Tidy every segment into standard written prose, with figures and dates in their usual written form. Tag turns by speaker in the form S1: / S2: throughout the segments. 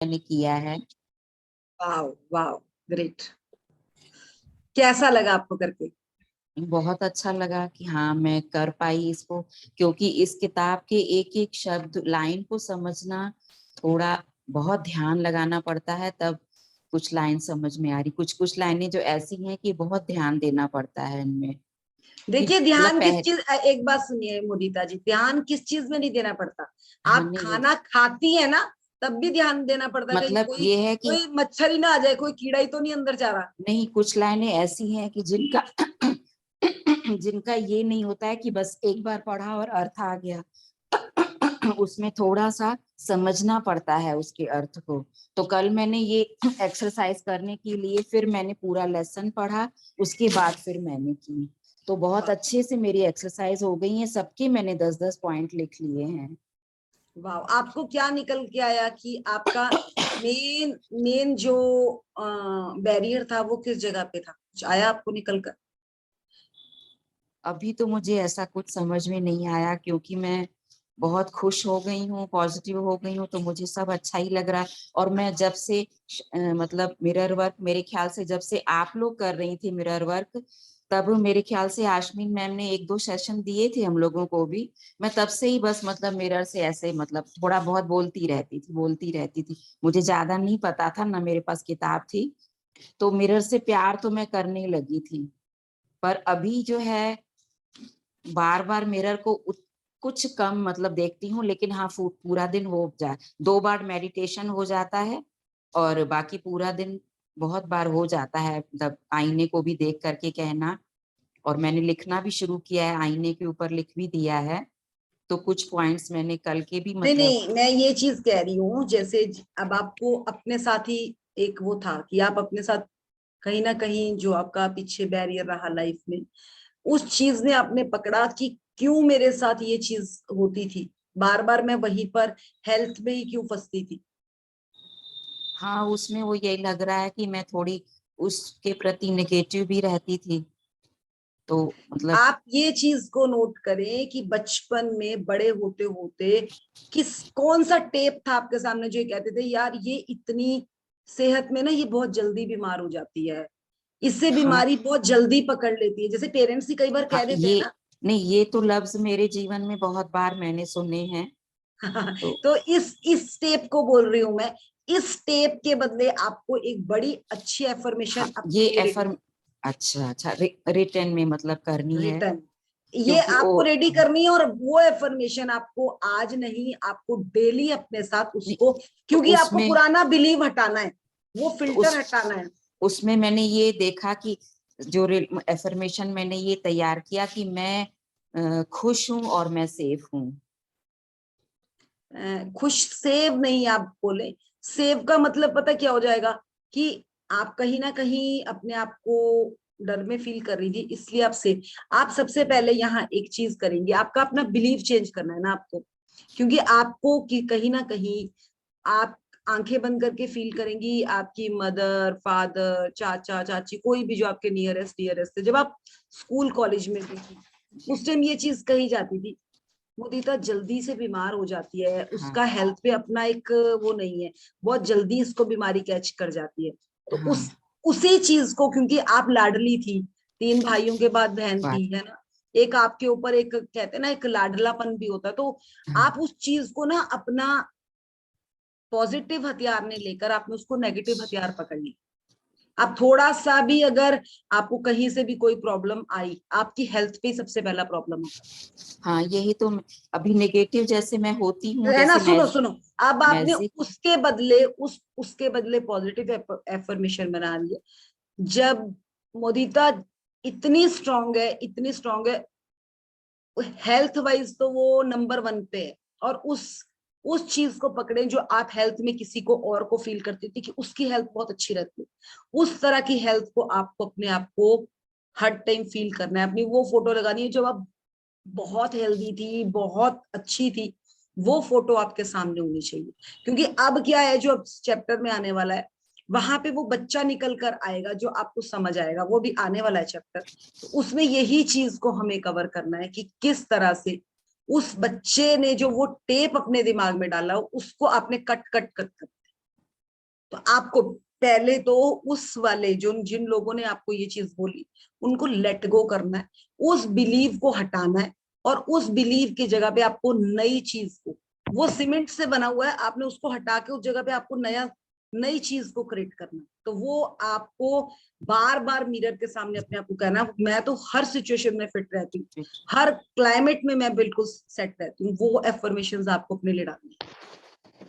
S1: मैंने किया है।
S2: वाह वाह, ग्रेट। कैसा लगा आपको करके?
S1: बहुत अच्छा लगा कि हाँ मैं कर पाई इसको, क्योंकि इस किताब के एक एक शब्द लाइन को समझना थोड़ा बहुत ध्यान लगाना पड़ता है, तब कुछ लाइन समझ में आ रही। कुछ कुछ लाइनें जो ऐसी हैं कि बहुत ध्यान देना पड़ता है इनमें कि
S2: देखिए,
S1: मतलब
S2: ध्यान किस चीज, एक बात सुनिए मोदिता जी, ध्यान किस चीज में नहीं देना पड़ता।
S1: हाँ
S2: आप
S1: नहीं,
S2: खाना खाती है ना, तब भी ध्यान देना पड़ता है, कहीं
S1: मतलब
S2: कोई
S1: ये है कि
S2: कोई मच्छर ही ना आ जाए, कोई कीड़ा ही तो नहीं अंदर जा रहा।
S1: नहीं, कुछ लाइनें ऐसी हैं कि जिनका जिनका ये नहीं होता है कि बस एक बार पढ़ा और अर्थ आ गया। उसमें थोड़ा सा समझना पड़ता है उसके अर्थ को। तो कल मैंने ये एक्सरसाइज करने के लिए फिर मैंने पूरा लेसन पढ़ा, उसके बाद फिर मैंने की। तो बहुत
S2: वाह
S1: अच्छे से मेरी एक्सरसाइज हो गई है, सबके मैंने 10-10 पॉइंट लिख लिए हैं।
S2: वाह, आपको क्या निकल के आया कि आपका मेन मेन जो बैरियर था वो किस जगह पे था? कुछ आया आपको निकल कर?
S1: अभी तो मुझे ऐसा कुछ समझ में नहीं आया, क्योंकि मैं बहुत खुश हो गई हूँ, पॉजिटिव हो गई हूँ, तो मुझे सब अच्छा ही लग रहा है। और मैं जब से मतलब मिरर वर्क, मेरे ख्याल से जब से आप लोग कर रही थी मिरर वर्क, तब मेरे ख्याल से आशमीन मैम ने 1-2 सेशन दिए थे हम लोगों को भी। मैं तब से ही बस मतलब मिरर से ऐसे मतलब थोड़ा बहुत बोलती रहती थी। मुझे ज्यादा नहीं पता था ना, मेरे पास किताब थी, तो मिरर से प्यार तो मैं करने लगी थी। पर अभी जो है बार बार मिरर को कुछ कम मतलब देखती हूँ, लेकिन हाँ पूरा दिन हो जाए, 2 बार मेडिटेशन हो जाता है और बाकी पूरा दिन बहुत बार हो जाता है, मतलब आईने को भी देख करके कहना। और मैंने लिखना भी शुरू किया है, आईने के ऊपर लिख भी दिया है। तो कुछ पॉइंट्स मैंने कल के भी
S2: नहीं
S1: मतलब।
S2: नहीं, मैं ये चीज कह रही हूँ, जैसे अब आपको अपने साथ ही एक वो था कि आप अपने साथ कहीं ना कहीं जो आपका पीछे बैरियर रहा लाइफ में, उस चीज ने आपने पकड़ा कि क्यों मेरे साथ ये चीज होती थी, बार बार मैं वहीं पर हेल्थ में ही क्यों फंसती थी।
S1: हाँ, उसमें वो यही लग रहा है कि मैं थोड़ी उसके प्रति नेगेटिव भी रहती थी, तो मतलब।
S2: आप ये चीज को नोट करें कि बचपन में बड़े होते होते कौन सा टेप था आपके सामने जो ये कहते थे यार ये इतनी सेहत में ना ये बहुत जल्दी बीमार हो जाती है, इससे
S1: हाँ
S2: बीमारी बहुत जल्दी पकड़ लेती है, जैसे पेरेंट्स ही कई बार
S1: हाँ,
S2: कह देते हैं
S1: ये
S2: ना।
S1: नहीं, ये तो लफ्ज मेरे जीवन में बहुत बार मैंने सुने हैं। तो
S2: तो इस स्टेप को बोल रही हूं मैं। इस स्टेप के बदले आपको एक बड़ी अच्छी
S1: हाँ,
S2: एफर्मेशन अपने
S1: ये
S2: लिए रेडी
S1: एफर्म अच्छा अच्छा, रिटर्न में मतलब करनी है,
S2: रिटर्न, ये
S1: क्योंकि वो
S2: आपको रेडी करनी है, और वो एफर्मेशन आपको आज नहीं, आपको डेली अपने साथ उसको,
S1: तो
S2: क्योंकि आपको
S1: उसमें
S2: पुराना बिलीव हटाना है, वो
S1: तो
S2: फिल्टर हटाना है।
S1: उसमें मैंने ये देखा कि जो एफर्मेशन मैंने ये तैयार किया कि मैं खुश हूँ और मैं सेफ हूँ।
S2: खुश सेव नहीं आप बोले, सेव का मतलब पता क्या हो जाएगा कि आप कहीं ना कहीं अपने आप को डर में फील कर रही थी, इसलिए आप सेव। आप सबसे पहले यहाँ एक चीज करेंगे, आपका अपना बिलीव चेंज करना है ना आपको, क्योंकि आपको कि कहीं ना कहीं आप आंखें बंद करके फील करेंगी, आपकी मदर फादर चाचा चाची कोई भी जो आपके नियरेस्ट डियरेस्ट थे, जब आप स्कूल कॉलेज में भी थी उस टाइम ये चीज कही जाती थी, मुदीता जल्दी से बीमार हो जाती है,
S1: हाँ
S2: उसका हेल्थ पे अपना एक वो नहीं है, बहुत जल्दी इसको बीमारी कैच कर जाती है। तो
S1: हाँ,
S2: उसी चीज को, क्योंकि आप लाडली थी, 3 भाइयों के बाद बहन
S1: बात।
S2: थी, है ना, एक आपके ऊपर एक कहते हैं ना एक लाडलापन भी होता है, तो
S1: हाँ
S2: आप उस चीज को ना अपना पॉजिटिव हथियार ने लेकर आपने उसको नेगेटिव हथियार पकड़ ली। आप थोड़ा सा भी अगर आपको कहीं से भी कोई प्रॉब्लम आई, आपकी हेल्थ पे सबसे पहला प्रॉब्लम होता
S1: हाँ, यही तो अभी नेगेटिव जैसे मैं होती हूँ,
S2: है ना।
S1: जैसे
S2: सुनो सुनो, अब आपने
S1: मैजिक।
S2: उसके बदले उसके बदले पॉजिटिव एफर्मेशन बना लिए। जब मोदिता इतनी स्ट्रांग है, इतनी स्ट्रांग है, हेल्थ वाइज तो वो नंबर 1 पे है, और उस चीज को पकड़े जो आप हेल्थ में किसी को और को फील करती थी कि उसकी हेल्थ बहुत अच्छी रहती है, उस तरह की हेल्थ को आपको अपने आप को हर टाइम फील करना है। अपनी वो फोटो लगानी है जब आप बहुत हेल्दी थी, बहुत अच्छी थी, वो फोटो आपके सामने होनी चाहिए। क्योंकि अब क्या है, जो अब चैप्टर में आने वाला है, वहां पे वो बच्चा निकल कर आएगा जो आपको समझ आएगा, वो भी आने वाला है चैप्टर, तो उसमें यही चीज को हमें कवर करना है कि किस तरह से उस बच्चे ने जो वो टेप अपने दिमाग में डाला उसको आपने कट कट कट कर। तो आपको पहले तो उस वाले जो जिन लोगों ने आपको ये चीज बोली उनको लेट गो करना है, उस बिलीव को हटाना है, और उस बिलीव की जगह पे आपको नई चीज को, वो सीमेंट से बना हुआ है, आपने उसको हटा के उस जगह पे आपको नई चीज को क्रिएट करना है। तो वो आपको बार बार मिरर के सामने अपने आप को कहना, मैं तो हर सिचुएशन में फिट रहती हूँ, हर क्लाइमेट में मैं बिल्कुल सेट रहती हूँ, वो एफर्मेशंस आपको अपने लिए डालनी है।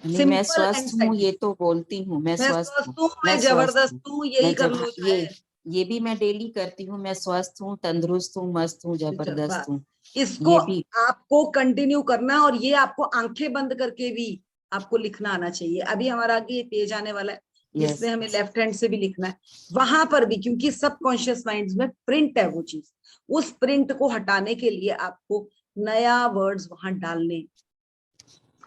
S1: नहीं, मैं
S2: सिंपल एंड
S1: स्वस्थ हूँ ये
S2: साइंटिफिक।
S1: तो बोलती हूँ, मैं
S2: मैं
S1: स्वस्थ हूँ,
S2: स्वस्थ हूँ,
S1: मैं
S2: मैं
S1: स्वस्थ
S2: जबरदस्त
S1: हूँ,
S2: हूँ, यही
S1: मैं
S2: कर
S1: जब
S2: लो चाहे।
S1: ये भी मैं डेली करती हूँ, मैं स्वस्थ हूँ, तंदुरुस्त हूँ, मस्त हूँ, जबरदस्त
S2: बस
S1: हूँ,
S2: इसको
S1: ये भी।
S2: आपको कंटिन्यू करना है, और ये आपको आंखें बंद करके भी आपको लिखना आना चाहिए। अभी हमारा आगे ये पेज आने वाला है
S1: यस,
S2: जिसमें हमें लेफ्ट हैंड से भी लिखना है, वहां पर भी, क्योंकि सबकॉन्शियस माइंड में प्रिंट है वो चीज, उस प्रिंट को हटाने के लिए आपको नया वर्ड्स वहां डालने,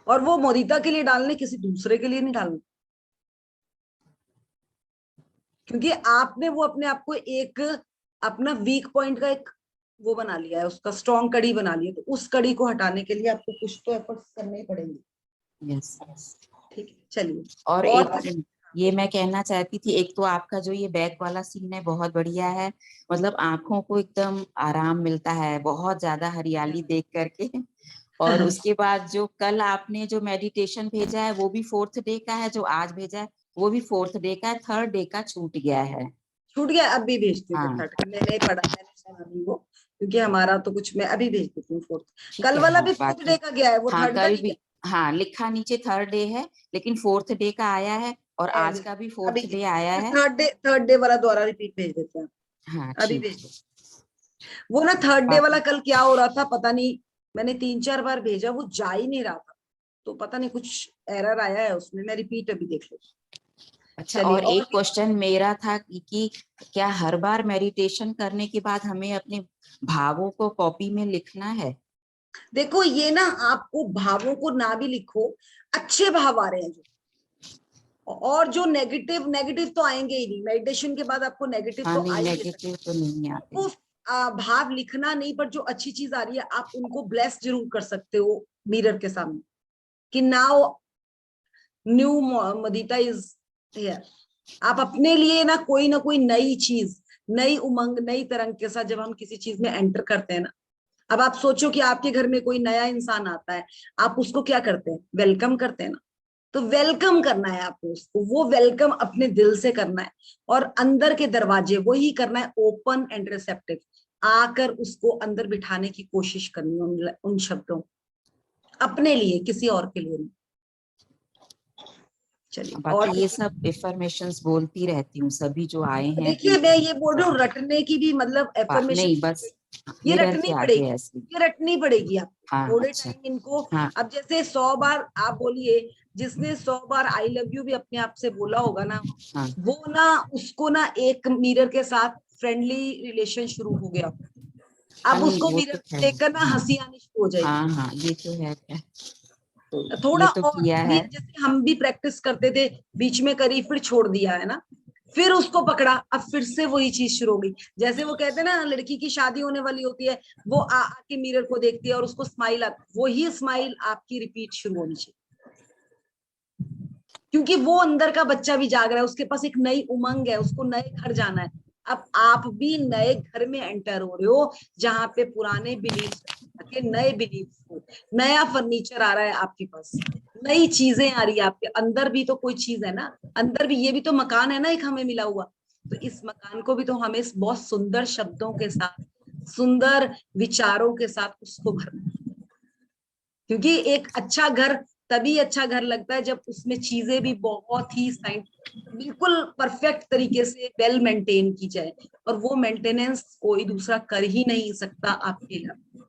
S2: और वो मोदिता के लिए डालने, किसी दूसरे के लिए नहीं डालने, क्योंकि आपने वो अपने आप को एक अपना वीक पॉइंट का एक वो बना लिया है, उसका स्ट्रॉन्ग कड़ी बना लिया, तो उस कड़ी को हटाने के लिए आपको कुछ तो एफर्ट्स करने ही पड़ेंगे।
S1: Yes, yes.
S2: ठीक है, चलिए।
S1: और
S2: और
S1: एक ये मैं कहना चाहती थी, एक तो आपका जो ये बैक वाला सीन है बहुत बढ़िया है, मतलब आंखों को एकदम आराम मिलता है बहुत ज्यादा हरियाली देख करके। और उसके बाद जो कल आपने जो मेडिटेशन भेजा है वो भी 4th डे का है, जो आज भेजा है वो भी 4th डे का है, 3rd डे का छूट गया है।
S2: छूट गया, अभी भेजती हूँ फिर
S1: हाँ,
S2: थर्ड का, मैंने पढ़ा, मैंने सुना नहीं वो, क्योंकि हमारा तो कुछ, मैं अभी भेज देती हूँ फोर्थ।
S1: ठीक
S2: कल
S1: है।
S2: वाला
S1: हाँ,
S2: भी फोर्थ
S1: बाकी
S2: डे का गया है, वो
S1: हाँ
S2: थर्ड का
S1: कल
S2: नहीं
S1: भी,
S2: गया।
S1: हाँ लिखा नीचे 3rd डे है, लेकिन 4th डे का आया है, और
S2: मैं
S1: आज का भी
S2: अभी
S1: 4th डे आया
S2: फिर
S1: है।
S2: थर्ड डे वाला दोबारा रिपीट भेज देते हैं।
S1: हाँ
S2: अभी
S1: ठीक
S2: भेज
S1: है।
S2: दो। वो ना थर्ड डे वाला
S1: बाकी
S2: कल क्या हो रहा था पता नहीं, मैंने 3-4 बार भेजा, वो जा ही नहीं रहा था, तो पता नहीं कुछ एरर आया है उसमें, मैं रिपीट अभी देख लेती हूँ।
S1: अच्छा,
S2: चलिए,
S1: और
S2: और
S1: एक क्वेश्चन मेरा था कि क्या हर बार मेडिटेशन करने के बाद हमें अपने भावों को कॉपी में लिखना है?
S2: देखो ये ना, आपको भावों को ना भी लिखो, अच्छे भाव आ रहे हैं जो, और जो नेगेटिव नेगेटिव तो आएंगे ही नहीं, मेडिटेशन के बाद आपको नेगेटिव
S1: हाँ
S2: तो आ
S1: नहीं,
S2: ही नहीं
S1: नेगेटिव तो नहीं
S2: सकते,
S1: आते।
S2: वो भाव लिखना नहीं, पर जो अच्छी चीज आ रही है आप उनको ब्लेस जरूर कर सकते हो मिरर के सामने, कि नाउ न्यू मदिता इज हियर। आप अपने लिए ना कोई नई चीज, नई उमंग, नई तरंग के साथ जब हम किसी चीज में एंटर करते हैं ना, अब आप सोचो कि आपके घर में कोई नया इंसान आता है, आप उसको क्या करते हैं, वेलकम करते हैं ना, तो वेलकम करना है आपको उसको, वो वेलकम अपने दिल से करना है, और अंदर के दरवाजे वही करना है, ओपन एंड रिसेप्टिव, आकर उसको अंदर बिठाने की कोशिश करनी है उन शब्दों, अपने लिए, किसी और के लिए नहीं। चलिए,
S1: बाकी
S2: और
S1: ये सब इन्फॉर्मेशंस बोलती रहती हूँ, सभी जो आए हैं
S2: देखिए,
S1: कि
S2: मैं ये बोल रही हूँ,
S1: सब
S2: रटने की भी मतलब एफर्मेशन,
S1: नहीं, बस
S2: ये
S1: मिरर
S2: रटनी
S1: के आगे
S2: पड़ेगी,
S1: ऐसे।
S2: ये रटनी पड़ेगी आपको
S1: हाँ
S2: थोड़े
S1: अच्छा।
S2: टाइम इनको।
S1: हाँ
S2: अब जैसे 100 बार आप बोलिए, जिसने 100 बार आई लव यू भी अपने आप से बोला होगा ना,
S1: हाँ
S2: वो ना, उसको ना एक मिरर के साथ फ्रेंडली रिलेशन शुरू हो गया,
S1: हाँ,
S2: अब
S1: नहीं
S2: उसको
S1: वो
S2: मिरर
S1: तो
S2: को
S1: है।
S2: देखकर ना
S1: हाँ
S2: हंसी आनी शुरू हो जाएगी।
S1: हाँ हाँ, ये तो है क्या, तो
S2: थोड़ा
S1: ये तो
S2: और
S1: किया
S2: भी,
S1: है।
S2: जैसे हम भी प्रैक्टिस करते थे, बीच में करी फिर छोड़ दिया है ना, फिर उसको पकड़ा, अब फिर से वही चीज शुरू हो गई। जैसे वो कहते हैं ना, लड़की की शादी होने वाली होती है, वो आके मिरर को देखती है और उसको स्माइल आती है, वही स्माइल आपकी रिपीट शुरू होनी चाहिए, क्योंकि वो अंदर का बच्चा भी जाग रहा है, उसके पास एक नई उमंग है, उसको नए घर जाना है। अब आप भी नए घर में एंटर हो रहे हो, जहां पे पुराने बिलीफ के नए बिलीफ हो, नया फर्नीचर आ रहा है आपके पास, नई चीजें आ रही है आपके अंदर भी, तो कोई चीज है ना अंदर भी, ये भी तो मकान है ना एक हमें मिला हुआ, तो इस मकान को भी तो हमें बहुत सुंदर शब्दों के साथ, सुंदर विचारों के साथ उसको भरना है। क्योंकि एक अच्छा घर तभी अच्छा घर लगता है जब उसमें चीजें भी बहुत ही बिल्कुल परफेक्ट तरीके से वेल मेंटेन की जाए, और वो मेंटेनेंस कोई दूसरा कर ही नहीं सकता आपके लिए।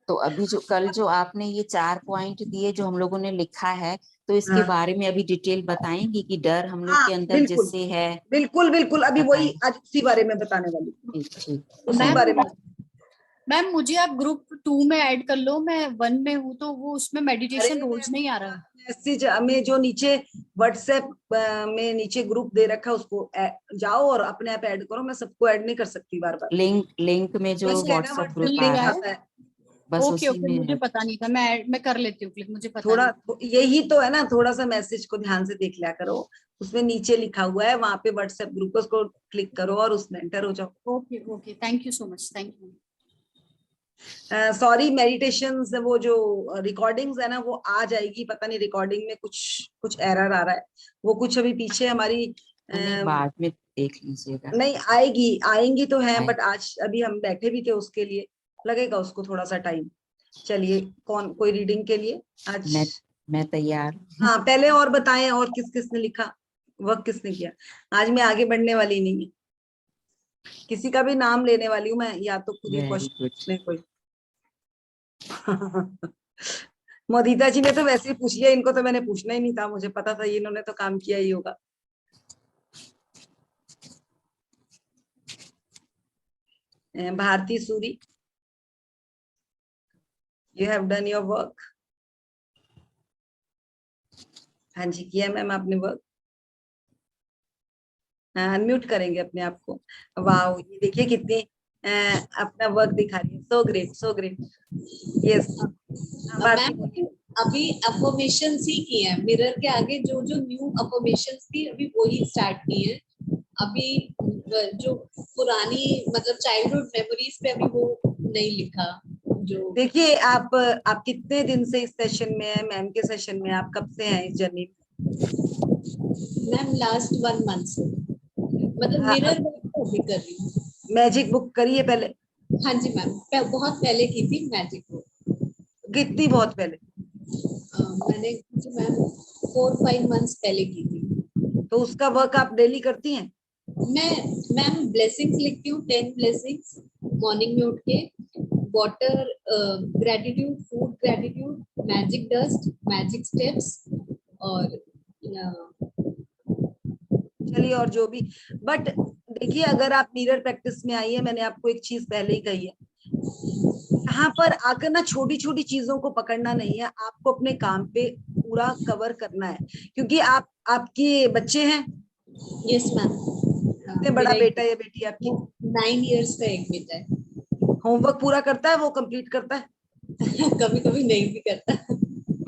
S1: तो अभी जो कल जो आपने ये 4 पॉइंट दिए जो हम लोगों ने लिखा है, तो इसके
S2: हाँ
S1: बारे में अभी डिटेल बताएंगी कि डर हम लोग
S2: हाँ,
S1: के अंदर
S2: बिल्कुल
S1: जिससे है,
S2: बिल्कुल बिल्कुल, अभी वही
S1: बताएं।
S2: आज उसी बारे में बताने वाली हूँ।
S1: ठीक ठीक,
S2: उसी
S3: मैम
S2: बारे में।
S3: मैम मुझे आप ग्रुप 2 में ऐड कर लो, मैं 1 में हूँ, तो वो उसमें
S2: अरे
S3: मेडिटेशन
S2: मैं
S3: रोज नहीं आ रहा है।
S2: मैसेज में जो नीचे व्हाट्सएप में नीचे ग्रुप दे रखा है, उसको जाओ और अपने आप ऐड करो, मैं सबको ऐड नहीं कर सकती बार बार,
S1: लिंक लिंक में जो
S2: लिंक है ना
S1: व्हाट्सएप
S2: व्हाट्सएप
S1: ग्रुप
S3: लिंक
S1: आ
S2: लिंक
S1: रहा
S3: है।
S1: है।
S2: आता है,
S1: बस
S3: ओके
S1: उसी
S3: ओके,
S1: में
S3: मुझे
S1: है।
S3: पता नहीं था, मैं कर लेती हूँ क्लिक, मुझे पता
S2: थोड़ा
S3: नहीं।
S2: यही तो है ना, थोड़ा सा मैसेज को ध्यान से देख लिया करो, उसमें नीचे लिखा हुआ है, वहां पे व्हाट्सएप ग्रुप है, उसको क्लिक करो और उसमें एंटर हो जाओ।
S3: Okay okay, thank you so much, thank you.
S2: Sorry, meditation वो जो रिकॉर्डिंग्स है ना वो आ जाएगी, पता नहीं रिकॉर्डिंग में कुछ कुछ एरर आ रहा है, वो कुछ अभी पीछे हमारी
S1: नहीं, बाद में देख लीजिएगा।
S2: नहीं आएगी, आएंगी तो है,
S1: आए-
S2: बट आज अभी हम बैठे भी थे उसके लिए, लगेगा उसको थोड़ा सा टाइम। चलिए, कौन कोई रीडिंग के लिए आज?
S1: मैं तैयार हूँ।
S2: हाँ, पहले और बताएं, और किस किसने लिखा, वर्क किसने किया? आज मैं आगे बढ़ने वाली नहीं है, किसी का भी नाम लेने वाली हूँ मैं, या तो खुद ही
S1: वेरी
S2: क्वेश्चन
S1: गुड।
S2: पूछने कोई। मोदिता जी ने तो वैसे ही पूछ लिया, इनको तो मैंने पूछना ही नहीं था, मुझे पता था इन्होंने तो काम किया ही होगा। Bharti Suri, you have done your work. हाँ जी, किया मैम आपने वर्क। अनम्यूट करेंगे अपने आप को। वाह, ये देखिए कितनी अपना वर्क दिखा रही है, so great, so great. Yes, Bharti
S4: ma'am
S2: बोलिए।
S4: अभी अफर्मेशन ही की है, मिरर के आगे जो जो न्यू अफर्मेशन थी अभी वही स्टार्ट की है। अभी जो पुरानी मतलब चाइल्डहुड मेमोरीज पे अभी वो नहीं लिखा जो।
S2: देखिए, आप कितने दिन से इस सेशन में है, मैम के सेशन में, आप कब से हैं इस जर्नी
S4: मैम लास्ट 1 मंथ से मतलब
S2: में?
S4: मिरर वर्क तो अभी कर रही हूँ।
S2: मैजिक बुक करिए पहले?
S4: हाँ जी मैम, बहुत पहले की थी मैजिक वो।
S2: कितनी बहुत पहले?
S4: मैंने मैम 4-5 मंथ्स पहले की थी।
S2: तो उसका वर्क आप डेली करती हैं?
S4: मैं मैम ब्लेसिंग्स लिखती हूँ, 10 ब्लेसिंग्स मॉर्निंग में उठ के, water gratitude, food gratitude, magic dust, magic steps और
S2: चलिए, और जो भी, बट देखिए, अगर आप मिरर प्रैक्टिस में आई है, मैंने आपको एक चीज पहले ही कही है, यहाँ पर आकर ना छोटी छोटी चीजों को पकड़ना नहीं है, आपको अपने काम पे पूरा कवर करना है, क्योंकि आपके बच्चे हैं,
S4: यस मैम।
S2: कितने बड़ा बेटा या बेटी आपकी?
S4: 9 इयर्स का एक बेटा है।
S2: होमवर्क पूरा करता है, वो कंप्लीट करता है?
S4: कभी कभी नहीं भी करता।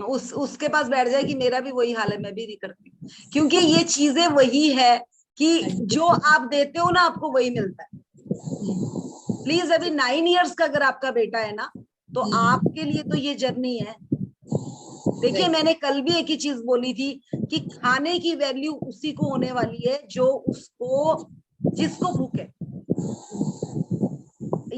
S2: उसके पास बैठ जाए कि मेरा भी वही हाल है, मैं भी नहीं करती, क्योंकि ये चीजें वही है कि जो आप देते हो ना आपको वही मिलता है। प्लीज, अभी 9 इयर्स का अगर आपका बेटा है ना, तो आपके लिए तो ये जर्नी है। देखिए, मैंने कल भी एक ही चीज बोली थी कि खाने की वैल्यू उसी को होने वाली है जो उसको, जिसको भूख है।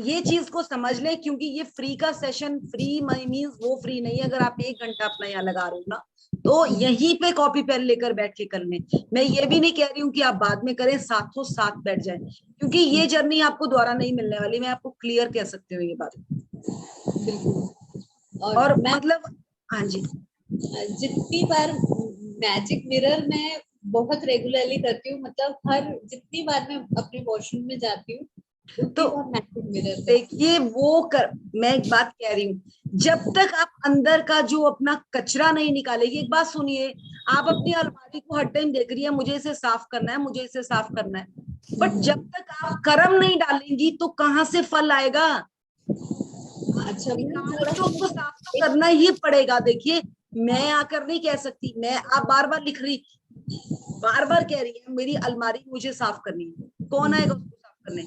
S2: ये चीज को समझ लें, क्योंकि ये फ्री का सेशन, फ्री मीन्स वो फ्री नहीं है। अगर आप 1 घंटा अपना यहाँ लगा रहे हो ना, तो यहीं पे कॉपी पेन लेकर बैठ के कर लें। मैं ये भी नहीं कह रही हूँ कि आप बाद में करें, साथों साथ बैठ जाएं, क्योंकि ये जर्नी आपको दोबारा नहीं मिलने वाली, मैं आपको क्लियर कह सकती हूँ ये बात।
S4: बिल्कुल।
S2: और
S4: मैं
S2: मतलब, हाँ जी,
S4: जितनी बार मैजिक मिरर मैं बहुत रेगुलरली करती हूँ, मतलब हर जितनी बार मैं अपने वॉशरूम में जाती हूँ उतनी
S2: तो
S4: बार मैजिक मिरर करती
S2: देखिए वो कर, मैं एक बात कह रही हूँ, जब तक आप अंदर का जो अपना कचरा नहीं निकालेगी, एक बात सुनिए, आप अपनी अलमारी को हर टाइम देख रही है, मुझे इसे साफ करना है, मुझे इसे साफ करना है, बट जब तक आप कर्म नहीं डालेंगी तो कहाँ से फल आएगा?
S4: हूँ। अच्छा, मैं
S2: निकाल
S4: थोड़ा
S2: के
S4: सा
S2: उसको साफ तो करना ही पड़ेगा। देखिए, मैं आकर नहीं कह सकती, मैं, आप बार बार लिख रही, बार बार कह रही है मेरी अलमारी मुझे साफ करनी है, कौन आएगा उसको साफ करने?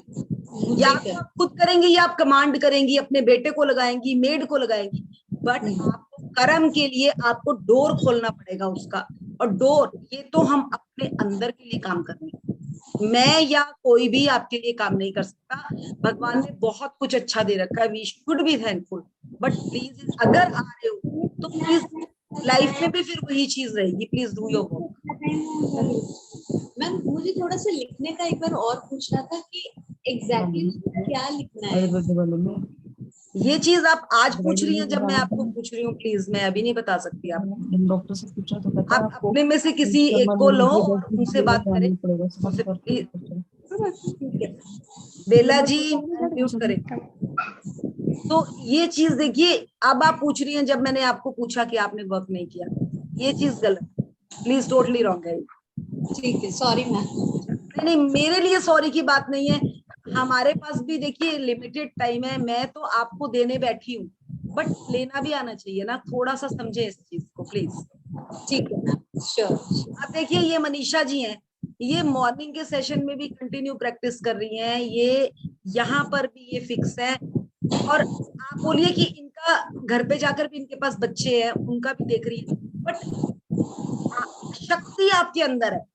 S2: या
S4: मुझे
S2: तो आप खुद करेंगी, या आप कमांड करेंगी, अपने बेटे को लगाएंगी, मेड को लगाएंगी, बट आपको कर्म के लिए आपको डोर खोलना पड़ेगा उसका। और डोर, ये तो हम अपने अंदर के लिए काम कर रहे हैं, मैं या कोई भी आपके लिए काम नहीं कर सकता। भगवान ने बहुत कुछ अच्छा दे रखा है, we should be thankful, but please अगर आ रहे हो तो प्लीज लाइफ में भी फिर वही चीज रहेगी, please do your work.
S4: Ma'am मुझे थोड़ा सा लिखने का एक बार और पूछना था कि एग्जैक्टली क्या लिखना है।
S2: ये चीज आप आज पूछ रही हैं, जब मैं आपको पूछ रही हूँ, प्लीज मैं अभी नहीं बता सकती आपको।
S1: डॉक्टर से पूछा तो कहता है
S2: आप
S1: आपको
S2: अपने में से किसी एक को लो और उनसे बात करें, उनसे प्लीज।
S4: ठीक है।
S2: बेला जी, अनम्यूट करें। तो ये चीज देखिए, अब आप पूछ रही हैं जब मैंने आपको पूछा कि आपने वर्क नहीं किया, ये चीज गलत, प्लीज, टोटली रॉन्ग है।
S4: ठीक है, सॉरी मैम।
S2: नहीं नहीं, मेरे लिए सॉरी की बात नहीं है, हमारे पास भी देखिए लिमिटेड टाइम है, मैं तो आपको देने बैठी हूँ, बट लेना भी आना चाहिए ना, थोड़ा सा समझे इस चीज को प्लीज।
S4: ठीक है मैम, श्योर।
S2: अब देखिए ये मनीषा जी हैं, ये मॉर्निंग के सेशन में भी कंटिन्यू प्रैक्टिस कर रही हैं, ये यहाँ पर भी ये फिक्स है। और आप बोलिए कि इनका घर पे जाकर भी इनके पास बच्चे हैं, उनका भी देख रही है, बट शक्ति आपके अंदर है,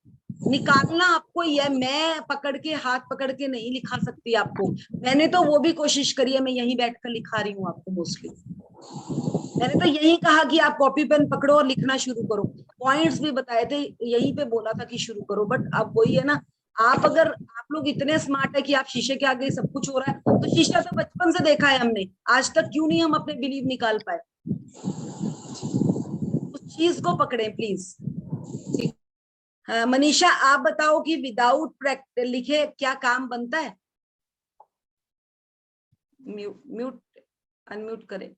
S2: निकालना आपको ही है। मैं पकड़ के, हाथ पकड़ के नहीं लिखा सकती आपको, मैंने तो वो भी कोशिश करी है, मैं यहीं बैठकर लिखा रही हूँ आपको मोस्टली। मैंने तो यही कहा कि आप कॉपी पेन पकड़ो और लिखना शुरू करो, पॉइंट्स भी बताए थे, यहीं पे बोला था कि शुरू करो। बट अब वही है ना, आप अगर, आप लोग इतने स्मार्ट है कि आप शीशे के आगे सब कुछ हो रहा है, तो शीशा तो बचपन से देखा है हमने, आज तक क्यों नहीं हम अपने बिलीव निकाल पाए? उस चीज को पकड़े प्लीज। मनीषा आप बताओ कि विदाउट प्रैक्टिस लिखे क्या काम बनता है? म्यूट अनम्यूट करें।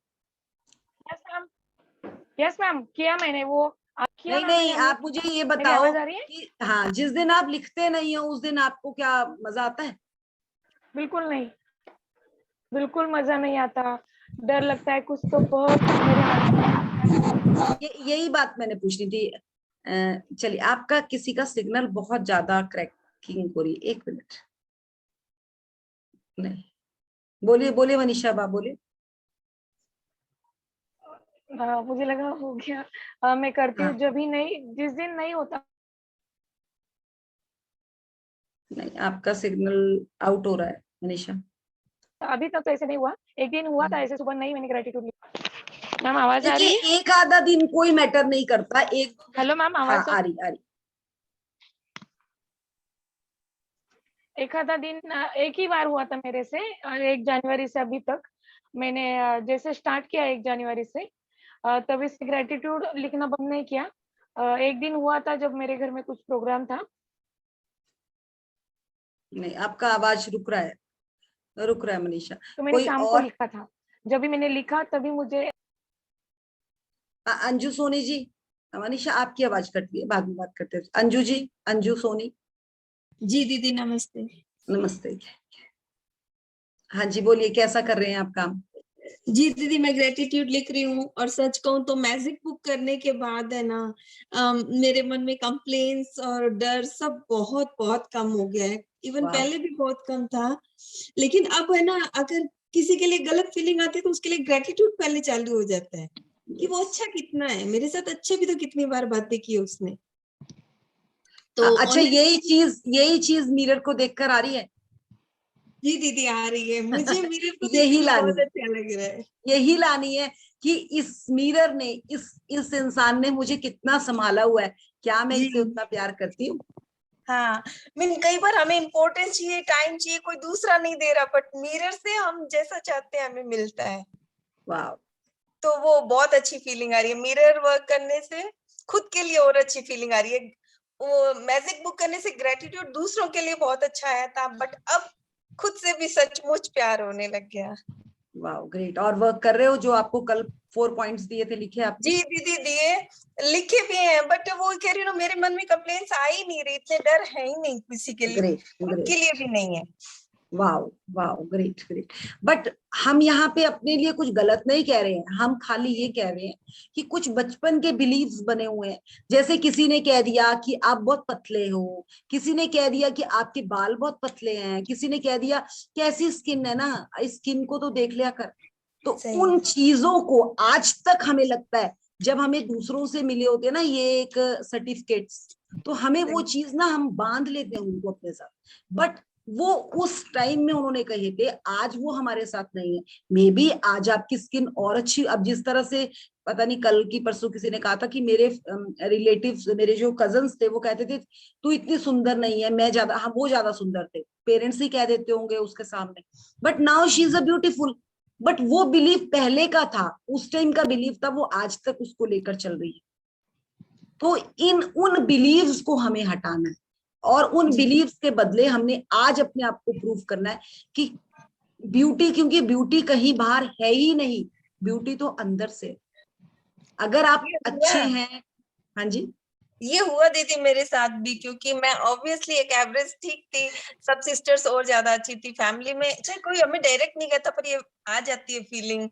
S5: यस मैम, किया मैंने वो किया
S2: नहीं
S5: मैम,
S2: नहीं,
S5: मैंने
S2: आप मुझे ये
S5: मेरी
S2: बताओ
S5: आवाज आ रही है?
S2: कि हाँ, जिस दिन आप लिखते नहीं हो उस दिन आपको क्या मजा आता है?
S5: बिल्कुल नहीं, बिल्कुल मजा नहीं आता, डर लगता है कुछ तो बहुत मेरे मन में।
S2: यही बात मैंने पूछनी थी। चलिए, आपका किसी का सिग्नल बहुत ज्यादा क्रैकिंग हो रही है, 1 मिनट। नहीं, बोलिए बोलिए मनीषा बा, बोलिए।
S5: मुझे लगा हो गया। मैं करती हूँ जब ही नहीं, जिस दिन नहीं होता।
S2: नहीं, आपका सिग्नल आउट हो रहा है मनीषा।
S5: अभी तक तो ऐसे नहीं हुआ, एक दिन हुआ था ऐसे, सुबह नहीं मैंने ग्रेटिट्यूड लिखा। मैम आवाज आ रही है?
S2: देखिए, एक आधा दिन कोई मैटर नहीं करता, एक
S5: हेलो मैम,
S2: हाँ
S5: आवाज
S2: आ रही।
S5: एक आधा दिन एक ही बार हुआ था मेरे से, 1 जनवरी से अभी तक मैंने जैसे स्टार्ट किया 1 जनवरी से, तभी से ग्रेटिट्यूड लिखना बंद नहीं किया। एक दिन हुआ था जब मेरे घर में कुछ प्रोग्राम था।
S2: नहीं, आपका आवाज रुक रहा है मनीषा।
S5: तो मैंने
S2: कोई
S5: शाम को
S2: और?
S5: लिखा था, जब भी मैंने लिखा तभी मुझे।
S2: अंजू सोनी जी, मनीषा आपकी आवाज कट रही है, बाद में बात करते हैं। अंजू जी, अंजू सोनी।
S6: जी दीदी नमस्ते।
S2: नमस्ते। हाँ जी, बोलिए, कैसा कर रहे हैं आप काम?
S6: जी दीदी, मैं ग्रेटिट्यूड लिख रही हूँ, और सच कहूँ तो मैजिक बुक करने के बाद है ना, मेरे मन में कंप्लेन्स और डर सब बहुत बहुत कम हो गया है। इवन
S2: वाह।
S6: पहले भी बहुत कम था, लेकिन अब है ना, अगर किसी के लिए गलत फीलिंग आती है तो उसके लिए ग्रेटिट्यूड पहले चालू हो जाता है कि वो अच्छा कितना है, मेरे साथ अच्छे भी तो कितनी बार बातें की उसने। तो
S2: अच्छा, यही चीज मिरर को देखकर आ रही है?
S6: जी दीदी आ रही है, मुझे मिरर को देख
S2: यही
S6: के
S2: लानी
S6: बहुत अच्छा लग रहा है।
S2: यही लानी है कि इस मिरर ने, इस इंसान ने मुझे कितना संभाला हुआ है, क्या मैं इसे उतना प्यार करती हूँ?
S6: हाँ, मीन कई बार हमें इम्पोर्टेंस चाहिए, टाइम चाहिए, कोई दूसरा नहीं दे रहा, बट मिरर से हम जैसा चाहते हैं हमें मिलता है।
S2: वाह।
S6: तो वो बहुत अच्छी फीलिंग आ रही है, मिरर वर्क करने से खुद के लिए और अच्छी फीलिंग आ रही है। वो मैजिक बुक करने से ग्रेटिट्यूड दूसरों के लिए बहुत अच्छा आया था, बट अब खुद से भी सचमुच प्यार होने लग गया।
S2: वाह, ग्रेट। और वर्क कर रहे हो जो आपको कल 4 पॉइंट्स दिए थे, लिखे आपने?
S6: जी दीदी दिए, लिखे भी हैं, बट वो कह रही हूँ मेरे मन में कंप्लेंट्स आ ही नहीं रही, इतने डर है ही नहीं किसी के लिए,
S2: ग्रेट
S6: खुद के लिए भी नहीं है।
S2: वाह वाह, ग्रेट ग्रेट। बट हम यहाँ पे अपने लिए कुछ गलत नहीं कह रहे हैं, हम खाली ये कह रहे हैं कि कुछ बचपन के बिलीव्स बने हुए हैं। जैसे किसी ने कह दिया कि आप बहुत पतले हो, किसी ने कह दिया कि आपके बाल बहुत पतले हैं, किसी ने कह दिया कैसी स्किन है ना, इस स्किन को तो देख लिया कर। तो उन चीजों को आज तक हमें लगता है, जब हमें दूसरों से मिले होते हैं ना ये एक सर्टिफिकेट्स, तो हमें वो चीज ना हम बांध लेते हैं उनको अपने साथ। बट वो उस टाइम में उन्होंने कहे थे, आज वो हमारे साथ नहीं है। मे बी आज आपकी स्किन और अच्छी, अब जिस तरह से, पता नहीं कल की परसों किसी ने कहा था कि मेरे रिलेटिव्स, मेरे जो कजन्स थे वो कहते थे तू इतनी सुंदर नहीं है, मैं ज्यादा, हम वो ज्यादा सुंदर थे, पेरेंट्स ही कह देते होंगे उसके सामने। But now she is a beautiful. But वो बिलीफ पहले का था, उस टाइम का बिलीफ था, वो आज तक उसको लेकर चल रही है। तो उन बिलीव्स को हमें हटाना है, और उन बिलीव्स के बदले हमने आज अपने आप को प्रूव करना है कि ब्यूटी, क्योंकि ब्यूटी कहीं बाहर है ही नहीं, ब्यूटी तो अंदर से। अगर आप अच्छे हैं। हाँ जी,
S6: ये हुआ दीदी मेरे साथ भी, क्योंकि मैं ऑब्वियसली एक एवरेज ठीक थी, सब सिस्टर्स और ज्यादा अच्छी थी फैमिली में, चाहे कोई हमें डायरेक्ट नहीं कहता पर ये आ जाती है फीलिंग।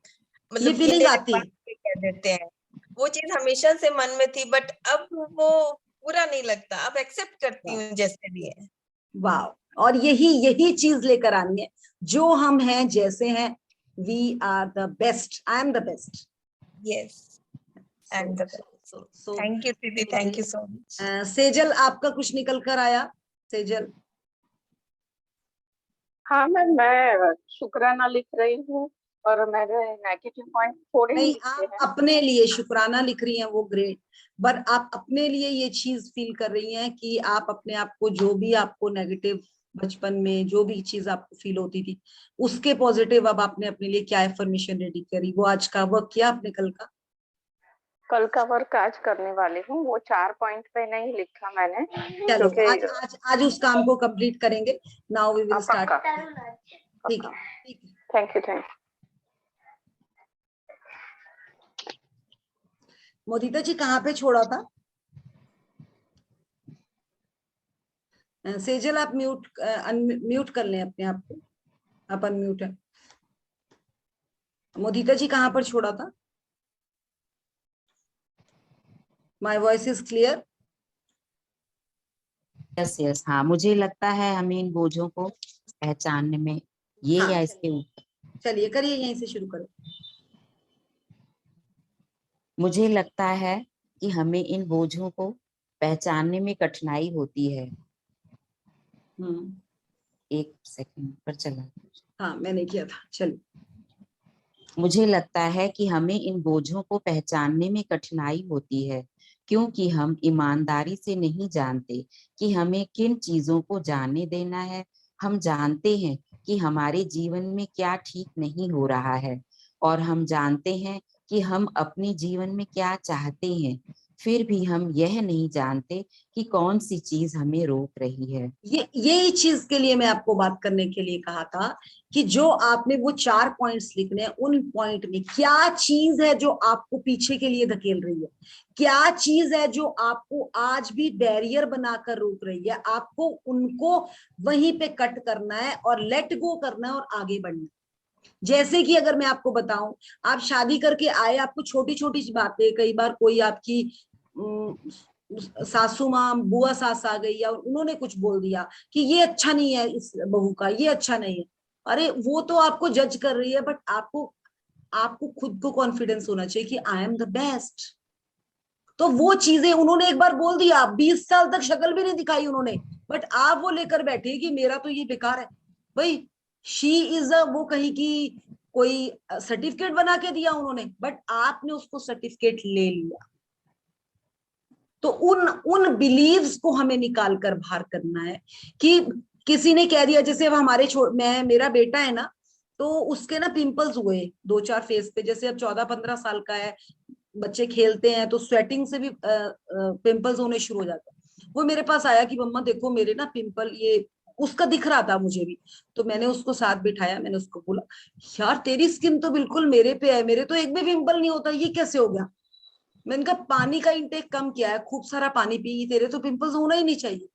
S6: मतलब
S2: feeling
S6: इंdirect
S2: आती है।
S6: बात पे कह देते हैं, वो चीज हमेशा से मन में थी, बट अब वो बुरा नहीं लगता, अब एक्सेप्ट करती हूँ जैसे भी है।
S2: वाह, और यही चीज लेकर आनी है, जो हम हैं जैसे हैं, we are the best, I am the best.
S6: Yes, I am the best.
S2: So
S6: thank you didi, thank you so much.
S2: Sejal, आपका कुछ निकल कर आया? सेजल?
S7: हाँ मैम, मैं शुक्राना लिख रही हूँ और मेरे नेगेटिव पॉइंट थोड़े ही
S2: नहीं,
S7: लिखे
S2: आप
S7: हैं।
S2: अपने लिए शुक्राना लिख रही हैं, वो ग्रेट, बट आप अपने लिए ये चीज फील कर रही हैं कि आप अपने आप को, जो भी आपको नेगेटिव बचपन में जो भी चीज आपको फील होती थी, उसके पॉजिटिव अब आपने अपने लिए क्या एफर्मेशन रेडी करी, वो आज का वर्क किया आपने कल का?
S7: कल का वर्क आज करने वाली हूँ, वो 4 पॉइंट पे नहीं लिखा मैंने
S2: चलो,
S7: क्योंकि
S2: आज उस काम को कंप्लीट करेंगे। Now we will start.
S7: पक्का
S2: ठीक है, ठीक है।
S7: Thank you.
S2: मोदिता जी कहाँ पे छोड़ा था? सेजल, आप म्यूट कर लें अपने आप को, आप अनम्यूट है। मोदिता जी कहाँ पर छोड़ा था? My voice is clear?
S1: Yes yes, हाँ, मुझे लगता है हमें इन बोझों को पहचानने में, ये
S2: हाँ,
S1: या इसके ऊपर,
S2: चलिए करिए, यहीं से शुरू करें।
S1: मुझे लगता है कि हमें इन बोझों को पहचानने में कठिनाई होती है। एक सेकंड पर चला।
S2: हाँ, मैंने किया था, चलिए।
S1: मुझे लगता है कि हमें इन बोझों को पहचानने में कठिनाई होती है क्योंकि हम ईमानदारी से नहीं जानते कि हमें किन चीजों को जाने देना है। हम जानते हैं कि हमारे जीवन में क्या ठीक नहीं हो रहा है और हम जानते हैं कि हम अपने जीवन में क्या चाहते हैं, फिर भी हम यह नहीं जानते कि कौन सी चीज हमें रोक रही है।
S2: यही चीज के लिए मैं आपको बात करने के लिए कहा था कि जो आपने वो 4 पॉइंट्स लिखने हैं, उन पॉइंट में क्या चीज है जो आपको पीछे के लिए धकेल रही है, क्या चीज है जो आपको आज भी बैरियर बनाकर रोक रही है। आपको उनको वहीं पे कट करना है और लेट गो करना है और आगे बढ़ना है। जैसे कि अगर मैं आपको बताऊं, आप शादी करके आए, आपको छोटी छोटी बातें, कई बार कोई आपकी सासू माँ, बुआ सास आ गई या उन्होंने कुछ बोल दिया कि ये अच्छा नहीं है, इस बहू का ये अच्छा नहीं है। अरे वो तो आपको जज कर रही है, बट आपको आपको खुद को कॉन्फिडेंस होना चाहिए कि आई एम द बेस्ट। तो वो चीजें उन्होंने एक बार बोल दिया, 20 साल तक शक्ल भी नहीं दिखाई उन्होंने, बट आप वो लेकर बैठे कि मेरा तो ये बेकार है। भाई, शी इज अ, वो कहीं की कोई सर्टिफिकेट बना के दिया उन्होंने, बट आपने उसको सर्टिफिकेट ले लिया। तो उन बिलीव्स को हमें निकाल कर बाहर करना है कि किसी ने कह दिया, जैसे अब हमारे मेरा बेटा है ना, तो उसके ना पिंपल्स हुए 2-4 फेस पे, जैसे अब 14-15 साल का है, बच्चे खेलते हैं तो स्वेटिंग से भी पिंपल्स होने शुरू हो जाते हैं। वो मेरे पास आया कि मम्मा देखो मेरे ना पिंपल, ये उसका दिख रहा था मुझे भी, तो मैंने उसको साथ बिठाया, मैंने उसको बोला यार तेरी स्किन तो बिल्कुल मेरे पे है, मेरे तो एक भी पिंपल नहीं होता, ये कैसे हो गया? मैंने कहा पानी का इंटेक कम किया है, खूब सारा पानी पी, तेरे तो पिंपल्स होना ही नहीं चाहिए।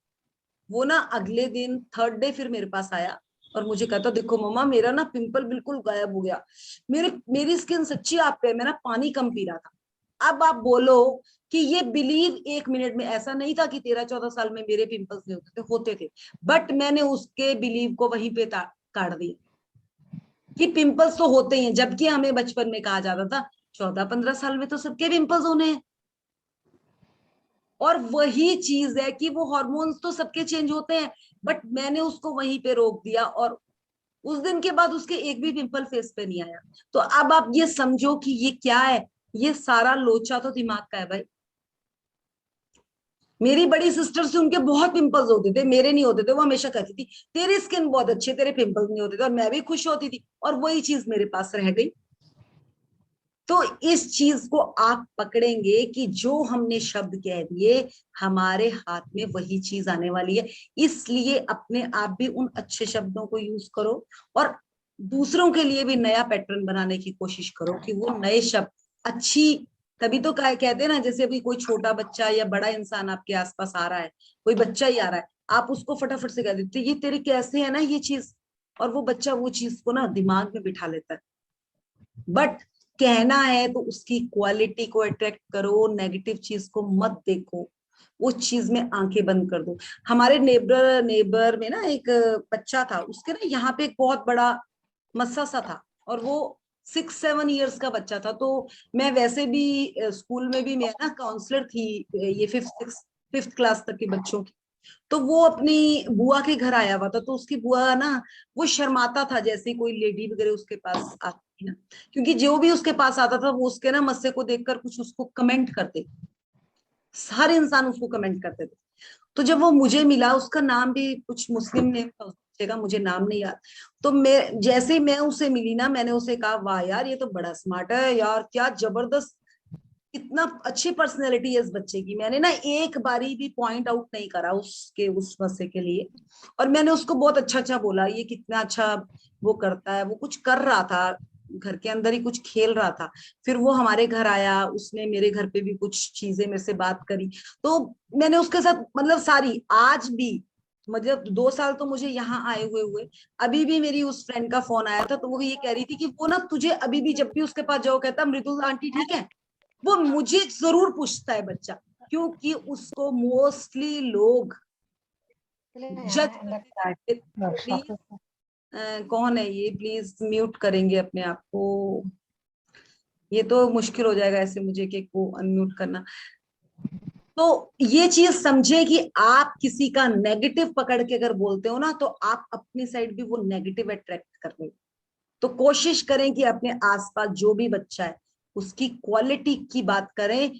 S2: वो ना अगले दिन, थर्ड डे, फिर मेरे पास आया और मुझे कहता देखो मम्मा मेरा ना पिंपल बिल्कुल गायब हो गया, मेरी स्किन सच्ची आप पे, मैं ना पानी कम पी रहा था। अब आप बोलो कि ये बिलीव 1 मिनट में, ऐसा नहीं था कि 13-14 साल में मेरे पिंपल्स नहीं होते थे, बट मैंने उसके बिलीव को वहीं पे काट दिया कि पिंपल्स तो होते ही हैं, जबकि हमें बचपन में कहा जाता था 14-15 साल में तो सबके पिंपल्स होने हैं। और वही चीज है कि वो हार्मोन्स तो सबके चेंज होते हैं, बट मैंने उसको वहीं पे रोक दिया और उस दिन के बाद उसके एक भी पिंपल फेस पे नहीं आया। तो अब आप ये समझो कि ये क्या है, ये सारा लोचा तो दिमाग का है भाई। मेरी बड़ी सिस्टर से उनके बहुत पिंपल्स होते थे, मेरे नहीं होते थे। वो हमेशा कहती थी तेरी स्किन बहुत अच्छी है, तेरे पिंपल्स नहीं होते थे, और मैं भी खुश होती थी, और वही चीज मेरे पास रह गई। तो इस चीज को आप पकड़ेंगे कि जो हमने शब्द कह दिए, हमारे हाथ में वही चीज आने वाली है। इसलिए अपने आप भी उन अच्छे शब्दों को यूज करो और दूसरों के लिए भी नया पैटर्न बनाने की कोशिश करो कि वो नए शब्द अच्छी, तभी तो कहते हैं ना, जैसे अभी कोई छोटा बच्चा या बड़ा इंसान आपके आसपास आ रहा है, कोई बच्चा ही आ रहा है, आप उसको फटाफट से कह देते ये तेरे कैसे है ना ये चीज, और वो बच्चा वो चीज को ना दिमाग में बिठा लेता है। बट कहना है तो उसकी क्वालिटी को अट्रैक्ट करो, नेगेटिव चीज को मत देखो, वो चीज में आंखें बंद कर दो। हमारे नेबर में ना एक बच्चा था, उसके ना यहाँ पे एक बहुत बड़ा मस्सा सा था, और वो 6-7 इयर्स का बच्चा था। तो मैं वैसे भी स्कूल में भी मैं ना काउंसलर थी ये 5th क्लास तक के बच्चों की। तो वो अपनी बुआ के घर आया हुआ था, तो उसकी बुआ ना, वो शर्माता था जैसे कोई लेडी वगैरह उसके पास आती थी ना, क्योंकि जो भी उसके पास आता था वो उसके ना मस्से को देखकर कुछ उसको कमेंट करते, सारे इंसान उसको कमेंट करते थे। तो जब वो मुझे मिला, उसका नाम भी कुछ मुस्लिम नेम था उस बच्चे का, मुझे नाम नहीं याद। तो मैं जैसे ही मैं उसे मिली ना, मैंने उसे कहा वाह यार ये तो बड़ा स्मार्ट है यार, क्या जबरदस्त, इतना अच्छी पर्सनैलिटी है इस बच्चे की। मैंने ना एक बारी भी पॉइंट आउट नहीं करा उसके उस मसले के लिए, और मैंने उसको बहुत अच्छा अच्छा बोला, ये कितना अच्छा वो करता है। वो कुछ कर रहा था घर के अंदर ही, कुछ खेल रहा था। फिर वो हमारे घर आया, उसने मेरे घर पे भी कुछ चीजें मेरे से बात करी। तो मैंने उसके साथ मतलब सारी, आज भी मतलब 2 साल तो मुझे यहाँ आए हुए हुए, अभी भी मेरी उस फ्रेंड का फोन आया था, तो वो ये कह रही थी कि वो ना तुझे अभी भी जब भी उसके पास जाओ कहता मृदुल आंटी ठीक है। वो मुझे जरूर पूछता है बच्चा, क्योंकि उसको मोस्टली लोग जज करते थे। प्लीज कौन है ये, प्लीज म्यूट करेंगे अपने आप को, ये तो मुश्किल हो जाएगा ऐसे मुझे कि को अनम्यूट करना। तो ये चीज समझे कि आप किसी का नेगेटिव पकड़ के अगर बोलते हो ना, तो आप अपनी साइड भी वो नेगेटिव अट्रैक्ट कर रहे हो। तो कोशिश करें कि अपने आसपास जो भी बच्चा है उसकी क्वालिटी की बात करें।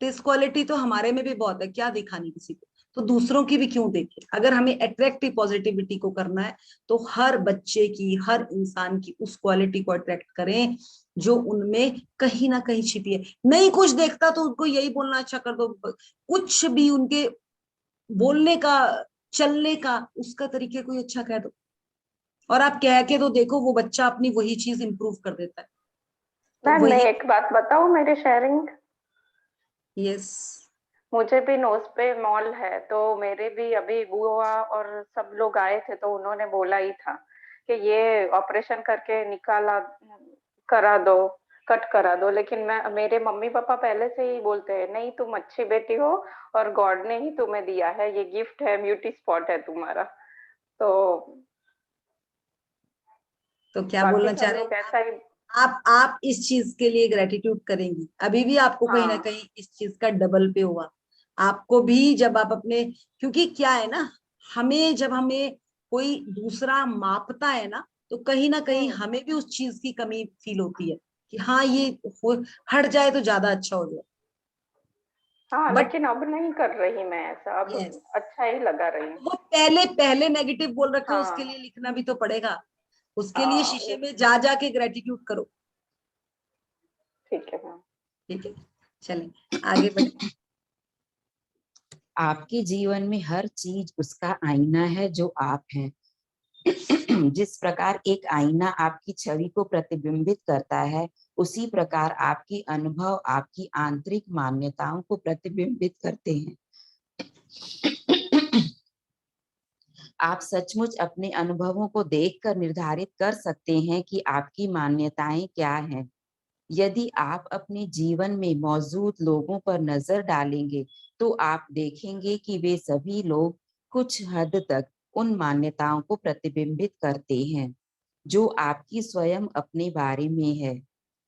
S2: दिस क्वालिटी तो हमारे में भी बहुत है, क्या दिखानी किसी को, तो दूसरों की भी क्यों देखें। अगर हमें अट्रैक्टिव पॉजिटिविटी को करना है तो हर बच्चे की, हर इंसान की उस क्वालिटी को अट्रैक्ट करें जो उनमें कहीं ना कहीं छिपी है। नहीं कुछ देखता तो उनको यही बोलना अच्छा कर दो, कुछ भी उनके बोलने का, चलने का, उसका तरीके कोई अच्छा कह दो, और आप कह के तो देखो वो बच्चा अपनी वही चीज इंप्रूव कर देता है। तो
S7: मैम मैं
S2: वही,
S7: एक बात बताऊं, मेरी शेयरिंग,
S2: यस,
S7: मुझे भी नोज पे मॉल है, तो मेरे भी अभी बुआ और सब लोग आए थे, तो उन्होंने बोला ही था कि ये ऑपरेशन करके निकाला, करा दो, कट करा दो। लेकिन मैं, मेरे मम्मी पापा पहले से ही बोलते हैं नहीं तुम अच्छी बेटी हो और गॉड ने ही तुम्हें दिया है, ये गिफ्ट है, ब्यूटी स्पॉट है तुम्हारा। तो
S2: तो क्या
S7: बाकी
S2: बोलना
S7: सब
S2: चाह रहे
S7: लोग
S2: हैं
S7: ऐसा ही।
S2: आप इस चीज के लिए ग्रेटिट्यूड करेंगी, अभी भी आपको कहीं ना
S7: हाँ
S2: कहीं इस चीज का डबल पे हुआ आपको भी, जब आप अपने, क्योंकि क्या है ना, हमें जब हमें कोई दूसरा मापता है ना, तो कहीं ना कहीं हमें भी उस चीज की कमी फील होती है कि हाँ ये हट जाए तो ज्यादा अच्छा हो जाए।
S7: हाँ,
S2: बट
S7: लेकिन अब नहीं कर रही मैं ऐसा, अब
S2: यस,
S7: अच्छा ही लगा रही हूँ।
S2: वो पहले पहले नेगेटिव बोल रखा है, उसके
S7: हाँ
S2: लिए लिखना भी तो पड़ेगा, उसके लिए
S7: हाँ,
S2: शीशे में जा जाके ग्रेटिट्यूड करो।
S7: ठीक है मैम।
S2: ठीक है, चलें आगे बढ़े।
S1: आपके जीवन में हर चीज उसका आईना है जो आप हैं। जिस प्रकार एक आईना आपकी छवि को प्रतिबिंबित करता है, उसी प्रकार आपकी अनुभव आपकी आंतरिक मान्यताओं को प्रतिबिंबित करते हैं। आप सचमुच अपने अनुभवों को देखकर निर्धारित कर सकते हैं कि आपकी मान्यताएं क्या हैं। यदि आप अपने जीवन में मौजूद लोगों पर नजर डालेंगे, तो आप देखेंगे कि वे सभी लोग कुछ हद तक उन मान्यताओं को प्रतिबिंबित करते हैं जो आपकी स्वयं अपने बारे में है।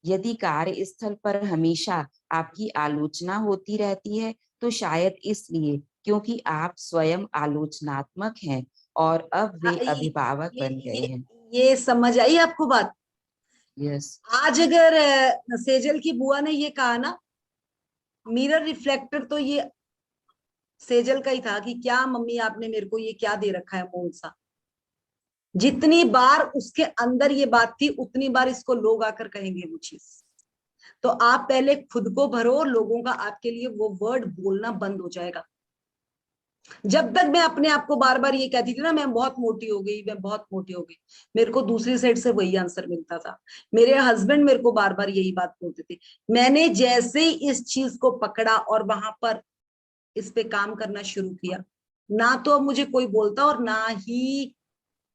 S1: यदि कार्यस्थल पर हमेशा आपकी आलोचना होती रहती है, तो शायद इसलिए क्योंकि आप स्वयं आलोचनात्मक हैं और अब वे अभिभावक बन गए हैं।
S2: ये समझ आई आपको बात।
S1: यस।
S2: आज अगर सेजल की बुआ ने ये कहा ना, मिरर रिफ्लेक्टर तो ये सेजल का ही था कि क्या मम्मी आपने मेरे को ये क्या दे रखा है मोल सा। जितनी बार उसके अंदर ये बात थी, उतनी बार इसको लोग आकर कहेंगे वो चीज। तो आप पहले खुद को भरो, लोगों का आपके लिए वो वर्ड बोलना बंद हो जाएगा। जब तक मैं अपने आप को बार बार ये कहती थी ना, मैं बहुत मोटी हो गई, मैं बहुत मोटी हो गई, मेरे को दूसरी साइड से वही आंसर मिलता था। मेरे हस्बैंड मेरे को बार बार यही बात बोलते थे। मैंने जैसे ही इस चीज को पकड़ा और वहां पर इस पे काम करना शुरू किया, ना तो अब मुझे कोई बोलता और ना ही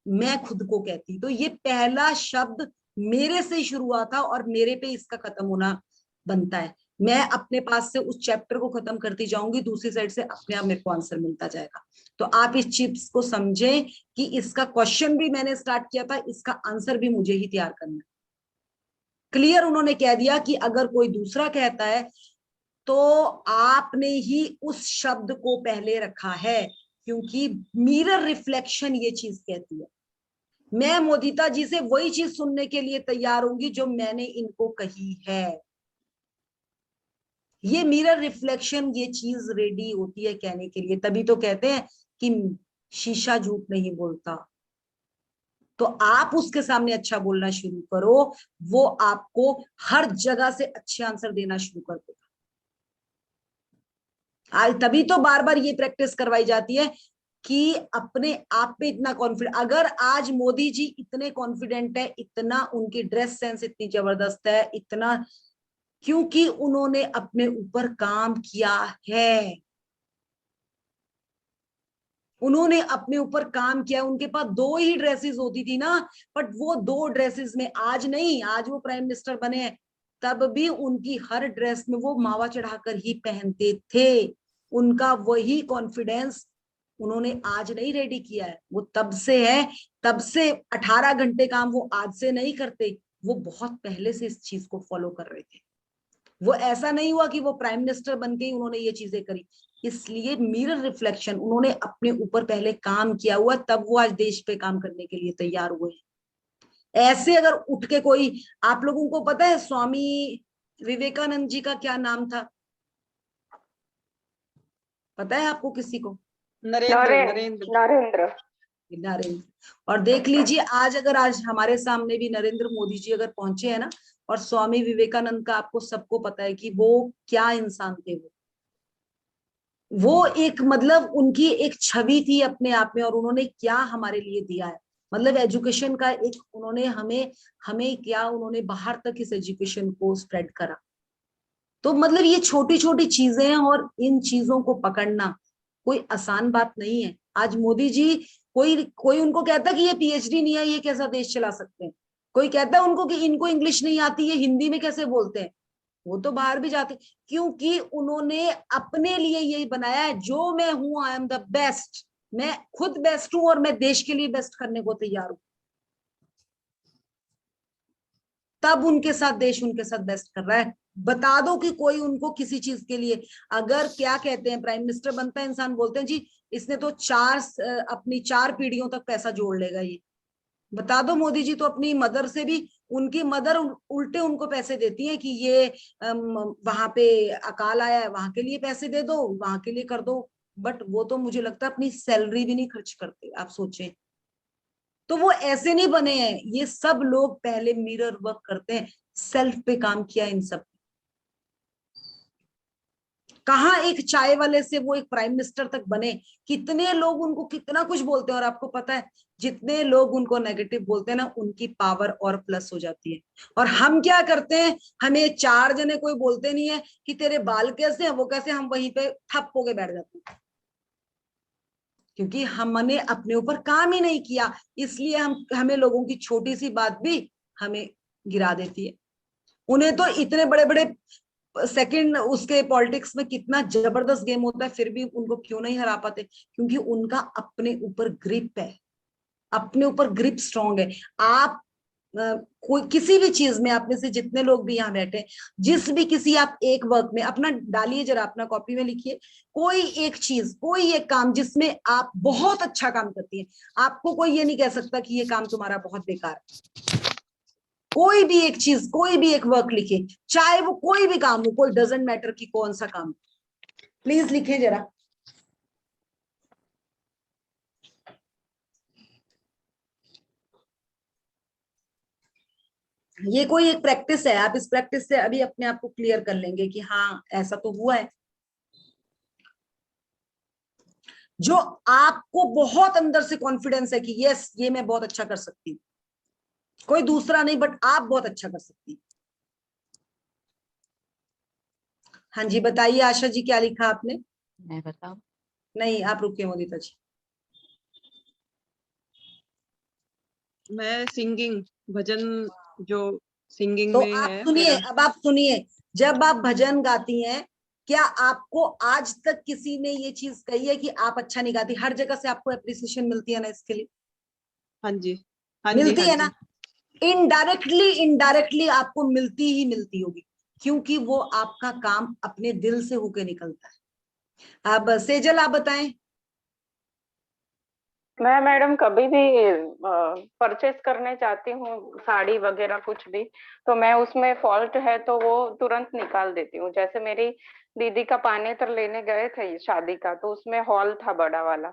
S2: मैं खुद को कहती। तो ये पहला शब्द मेरे से ही शुरू हुआ था और मेरे पे इसका खत्म होना बनता है। मैं अपने पास से उस चैप्टर को खत्म करती जाऊंगी, दूसरी साइड से अपने आप मेरे को आंसर मिलता जाएगा। तो आप इस चिप्स को समझें कि इसका क्वेश्चन भी मैंने स्टार्ट किया था, इसका आंसर भी मुझे ही तैयार करना है। क्लियर उन्होंने कह दिया कि अगर कोई दूसरा कहता है तो आपने ही उस शब्द को पहले रखा है, क्योंकि मिरर रिफ्लेक्शन ये चीज कहती है। मैं मोदिता जी से वही चीज सुनने के लिए तैयार होंगी जो मैंने इनको कही है। ये मिरर रिफ्लेक्शन ये चीज रेडी होती है कहने के लिए, तभी तो कहते हैं कि शीशा झूठ नहीं बोलता। तो आप उसके सामने अच्छा बोलना शुरू करो, वो आपको हर जगह से अच्छे आंसर देना शुरू कर देगा। आज तभी तो बार बार ये प्रैक्टिस करवाई जाती है कि अपने आप पे इतना कॉन्फिडेंट। अगर आज मोदी जी इतने कॉन्फिडेंट है, इतना उनकी ड्रेस सेंस इतनी जबरदस्त है, इतना क्योंकि उन्होंने अपने ऊपर काम किया है। उन्होंने अपने ऊपर काम किया। उनके पास 2 ही ड्रेसेस होती थी ना, बट वो 2 ड्रेसेस में आज नहीं, आज वो प्राइम मिनिस्टर बने हैं, तब भी उनकी हर ड्रेस में वो मावा चढ़ाकर ही पहनते थे। उनका वही कॉन्फिडेंस उन्होंने आज नहीं रेडी किया है, वो तब से है। तब से 18 घंटे काम वो आज से नहीं करते, वो बहुत पहले से इस चीज को फॉलो कर रहे थे। वो ऐसा नहीं हुआ कि वो प्राइम मिनिस्टर बन के ही उन्होंने ये चीजें करी। इसलिए मिरर रिफ्लेक्शन, उन्होंने अपने ऊपर पहले काम किया हुआ, तब वो आज देश पे काम करने के लिए तैयार हुए हैं। ऐसे अगर उठ के कोई, आप लोगों को पता है स्वामी विवेकानंद जी का क्या नाम था? पता है आपको किसी को?
S7: नरेंद्र।
S2: नरेंद्र। और देख लीजिए आज हमारे सामने भी नरेंद्र मोदी जी अगर पहुंचे हैं ना, और स्वामी विवेकानंद का आपको सबको पता है कि वो क्या इंसान थे। वो एक मतलब उनकी एक छवि थी अपने आप में, और उन्होंने क्या हमारे लिए दिया है। मतलब एजुकेशन का एक उन्होंने हमें क्या उन्होंने बाहर तक इस एजुकेशन को स्प्रेड करा। तो मतलब ये छोटी छोटी चीजें हैं, और इन चीजों को पकड़ना कोई आसान बात नहीं है। आज मोदी जी, कोई कोई उनको कहता है कि ये पीएचडी नहीं है, ये कैसा देश चला सकते हैं। कोई कहता है उनको कि इनको इंग्लिश नहीं आती, ये हिंदी में कैसे बोलते हैं। वो तो बाहर भी जाते, क्योंकि उन्होंने अपने लिए यही बनाया है, जो मैं हूं आई एम द बेस्ट। मैं खुद बेस्ट हूं और मैं देश के लिए बेस्ट करने को तैयार हूं। तब उनके साथ देश उनके साथ बेस्ट कर रहा है। बता दो कि कोई उनको किसी चीज के लिए, अगर क्या कहते हैं प्राइम मिनिस्टर बनता है इंसान, बोलते हैं जी इसने तो अपनी 4 पीढ़ियों तक पैसा जोड़ लेगा ये। बता दो मोदी जी तो अपनी मदर से भी, उनकी मदर उल्टे उनको पैसे देती है कि ये वहां पे अकाल आया है, वहां के लिए पैसे दे दो, वहां के लिए कर दो। बट वो तो मुझे लगता है अपनी सैलरी भी नहीं खर्च करते, आप सोचें। तो वो ऐसे नहीं बने हैं, ये सब लोग पहले मिरर वर्क करते हैं, सेल्फ पे काम किया इन सब। कहाँ एक चाय वाले से वो एक प्राइम मिनिस्टर तक बने। कितने लोग उनको कितना कुछ बोलते हैं, और आपको पता है जितने लोग उनको नेगेटिव बोलते हैं ना, उनकी पावर और प्लस हो जाती है। और हम क्या करते हैं, हमें 4 जने कोई बोलते नहीं है कि तेरे बाल कैसे हैं, वो कैसे, हम वहीं पे ठप होके बैठ जाते हैं, क्योंकि हमने अपने ऊपर काम ही नहीं किया। इसलिए हमें लोगों की छोटी सी बात भी हमें गिरा देती है। उन्हें तो इतने बड़े बड़े सेकंड उसके पॉलिटिक्स में कितना जबरदस्त गेम होता है, फिर भी उनको क्यों नहीं हरा पाते, क्योंकि उनका अपने ऊपर ग्रिप है, अपने ऊपर ग्रिप स्ट्रांग है। आप कोई किसी भी चीज में, आप में से जितने लोग भी यहाँ बैठे, जिस भी किसी आप एक वर्क में अपना डालिए, जरा अपना कॉपी में लिखिए कोई एक चीज, कोई एक काम जिसमें आप बहुत अच्छा काम करती हैं। आपको कोई ये नहीं कह सकता कि ये काम तुम्हारा बहुत बेकार है। कोई भी एक चीज, कोई भी एक वर्क लिखे, चाहे वो कोई भी काम हो, कोई डजेंट मैटर कि कौन सा काम, प्लीज लिखे जरा। ये कोई एक प्रैक्टिस है, आप इस प्रैक्टिस से अभी अपने आप को क्लियर कर लेंगे कि हाँ ऐसा तो हुआ है। जो आपको बहुत अंदर से कॉन्फिडेंस है कि यस ये मैं बहुत अच्छा कर सकती हूँ, कोई दूसरा नहीं बट आप बहुत अच्छा कर सकती हैं। हाँ जी बताइए आशा जी, क्या लिखा आपने?
S1: मैं बताऊं?
S2: नहीं आप रुकिए मोदिता जी।
S8: मैं सिंगिंग, भजन जो सिंगिंग
S2: तो
S8: में
S2: आप
S8: है
S2: सुनिए,
S8: मेरा।
S2: अब आप सुनिए, जब आप भजन गाती हैं, क्या आपको आज तक किसी ने ये चीज कही है कि आप अच्छा नहीं गाती? हर जगह से आपको अप्रिसिएशन मिलती है ना इसके लिए?
S8: हाँ जी, हाँ जी,
S2: मिलती
S8: हाँ
S2: है ना?
S8: जी।
S2: इनडायरेक्टली आपको मिलती ही मिलती होगी, क्योंकि वो आपका काम अपने दिल से होके निकलता है। अब सेजल आप बताएं।
S7: मैं मैडम कभी भी परचेस करने जाती हूँ साड़ी वगैरह कुछ भी, तो मैं उसमें फॉल्ट है तो वो तुरंत निकाल देती हूँ। जैसे मेरी दीदी का पानेतर लेने गए थे शादी का, तो उसमें हॉल था बड़ा वाला,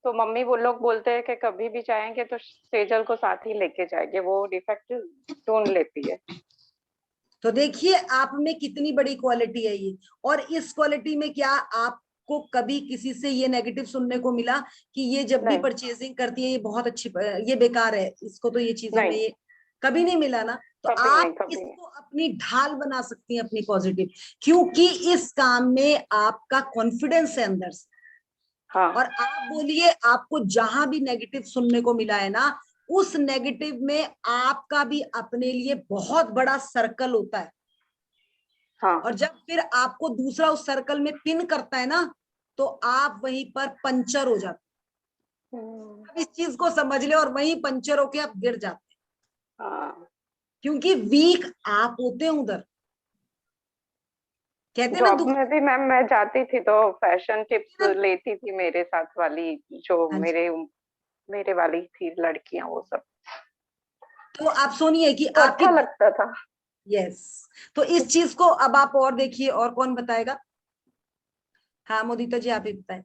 S7: तो मम्मी वो लोग बोलते हैं कि कभी भी जाएंगे तो सेजल को साथ ही लेके जाएंगे, वो डिफेक्ट ढूंढ लेती है।
S2: तो देखिए आप में कितनी बड़ी क्वालिटी है ये। और इस क्वालिटी में क्या आपको कभी किसी से ये नेगेटिव सुनने को मिला कि ये जब भी
S7: नहीं
S2: परचेजिंग करती है ये बहुत अच्छी, ये बेकार है, इसको तो ये चीजों में
S7: नहीं,
S2: ये कभी नहीं मिला ना? तो
S7: कभी नहीं,
S2: आप
S7: कभी नहीं।
S2: इसको अपनी ढाल बना सकती हैं, अपनी पॉजिटिव, क्योंकि इस काम में आपका कॉन्फिडेंस है अंदर से।
S7: हाँ
S2: और आप बोलिए, आपको जहां भी नेगेटिव सुनने को मिला है ना, उस नेगेटिव में आपका भी अपने लिए बहुत बड़ा सर्कल होता है।
S7: हाँ।
S2: और जब फिर आपको दूसरा उस सर्कल में पिन करता है ना, तो आप वहीं पर पंचर हो जाते
S7: हम्म,
S2: हैं। अब इस चीज को समझ ले, और वहीं पंचर होके आप गिर जाते हैं,
S7: हाँ।
S2: क्योंकि वीक आप होते हैं उधर। कहते हैं ना
S7: जॉब
S2: दुख।
S7: में भी मैम मैं जाती थी तो फैशन टिप्स लेती थी मेरे साथ वाली, जो
S2: हाँ जी।
S7: मेरे वाली थी लड़कियां, वो सब
S2: तो आप सुनिए कि
S7: तो
S2: आपकी,
S7: अच्छा लगता था।
S2: यस, तो इस चीज को अब आप और देखिए, और कौन बताएगा? हाँ मोदिता जी, आप ही बताएं।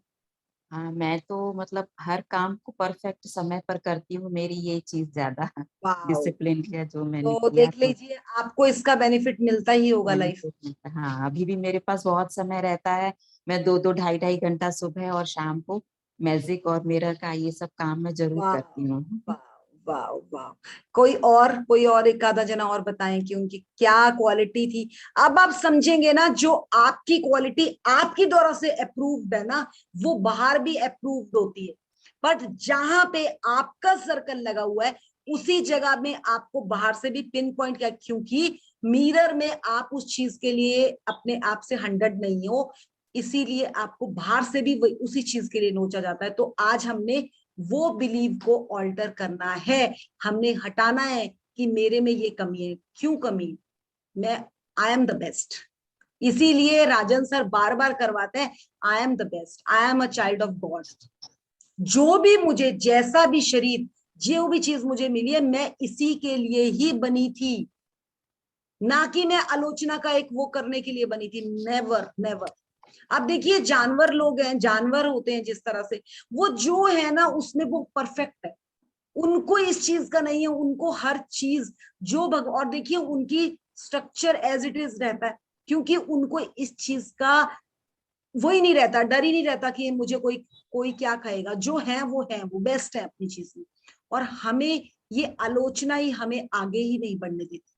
S1: हाँ, मैं तो मतलब हर काम को परफेक्ट समय पर करती हूँ, मेरी ये चीज ज्यादा
S2: वाओ।
S1: डिसिप्लिन है जो मैंने
S2: तो
S1: किया,
S2: देख
S1: तो
S2: लीजिए, आपको इसका बेनिफिट मिलता ही होगा लाइफ।
S1: बेनिफिट मिलता है। हाँ, अभी भी मेरे पास बहुत समय रहता है, मैं 2-2 ढाई-ढाई घंटा सुबह और शाम को मैजिक और मिरर का ये सब काम मैं जरूर
S2: वाह,
S1: करती हूँ।
S2: वाह, वाह, वाह। कोई और एक आधा जना और बताएं कि उनकी क्या क्वालिटी थी। अब आप समझेंगे ना, जो आपकी क्वालिटी आपकी द्वारा से अप्रूव्ड है ना, वो बाहर भी अप्रूव्ड होती है। बट जहां पे आपका सर्कल लगा हुआ है, उसी जगह में आपको बाहर से भी पिन पॉइंट किया, क्योंकि मिरर में आप उस चीज के लिए अपने आप से 100 नहीं हो, इसीलिए आपको बाहर से भी उसी चीज के लिए नोचा जाता है। तो आज हमने वो बिलीव को ऑल्टर करना है, हमने हटाना है कि मेरे में ये कमी है। क्यों कमी? मैं, आई एम द बेस्ट। इसीलिए राजन सर बार बार करवाते हैं, आई am the best, I am a child of God. जो भी मुझे, जैसा भी शरीर, जो भी चीज मुझे मिली है, मैं इसी के लिए ही बनी थी, ना कि मैं आलोचना का एक वो करने के लिए बनी थी। Never never. अब देखिए, जानवर लोग हैं, जानवर होते हैं जिस तरह से, वो जो है ना उसमें वो परफेक्ट है, उनको इस चीज का नहीं है, उनको हर चीज जो और देखिए उनकी स्ट्रक्चर एज इट इज रहता है, क्योंकि उनको इस चीज का वो ही नहीं रहता, डर ही नहीं रहता कि मुझे कोई कोई क्या कहेगा। जो है वो बेस्ट है अपनी चीज में। और हमें ये आलोचना ही हमें आगे ही नहीं बढ़ने देती।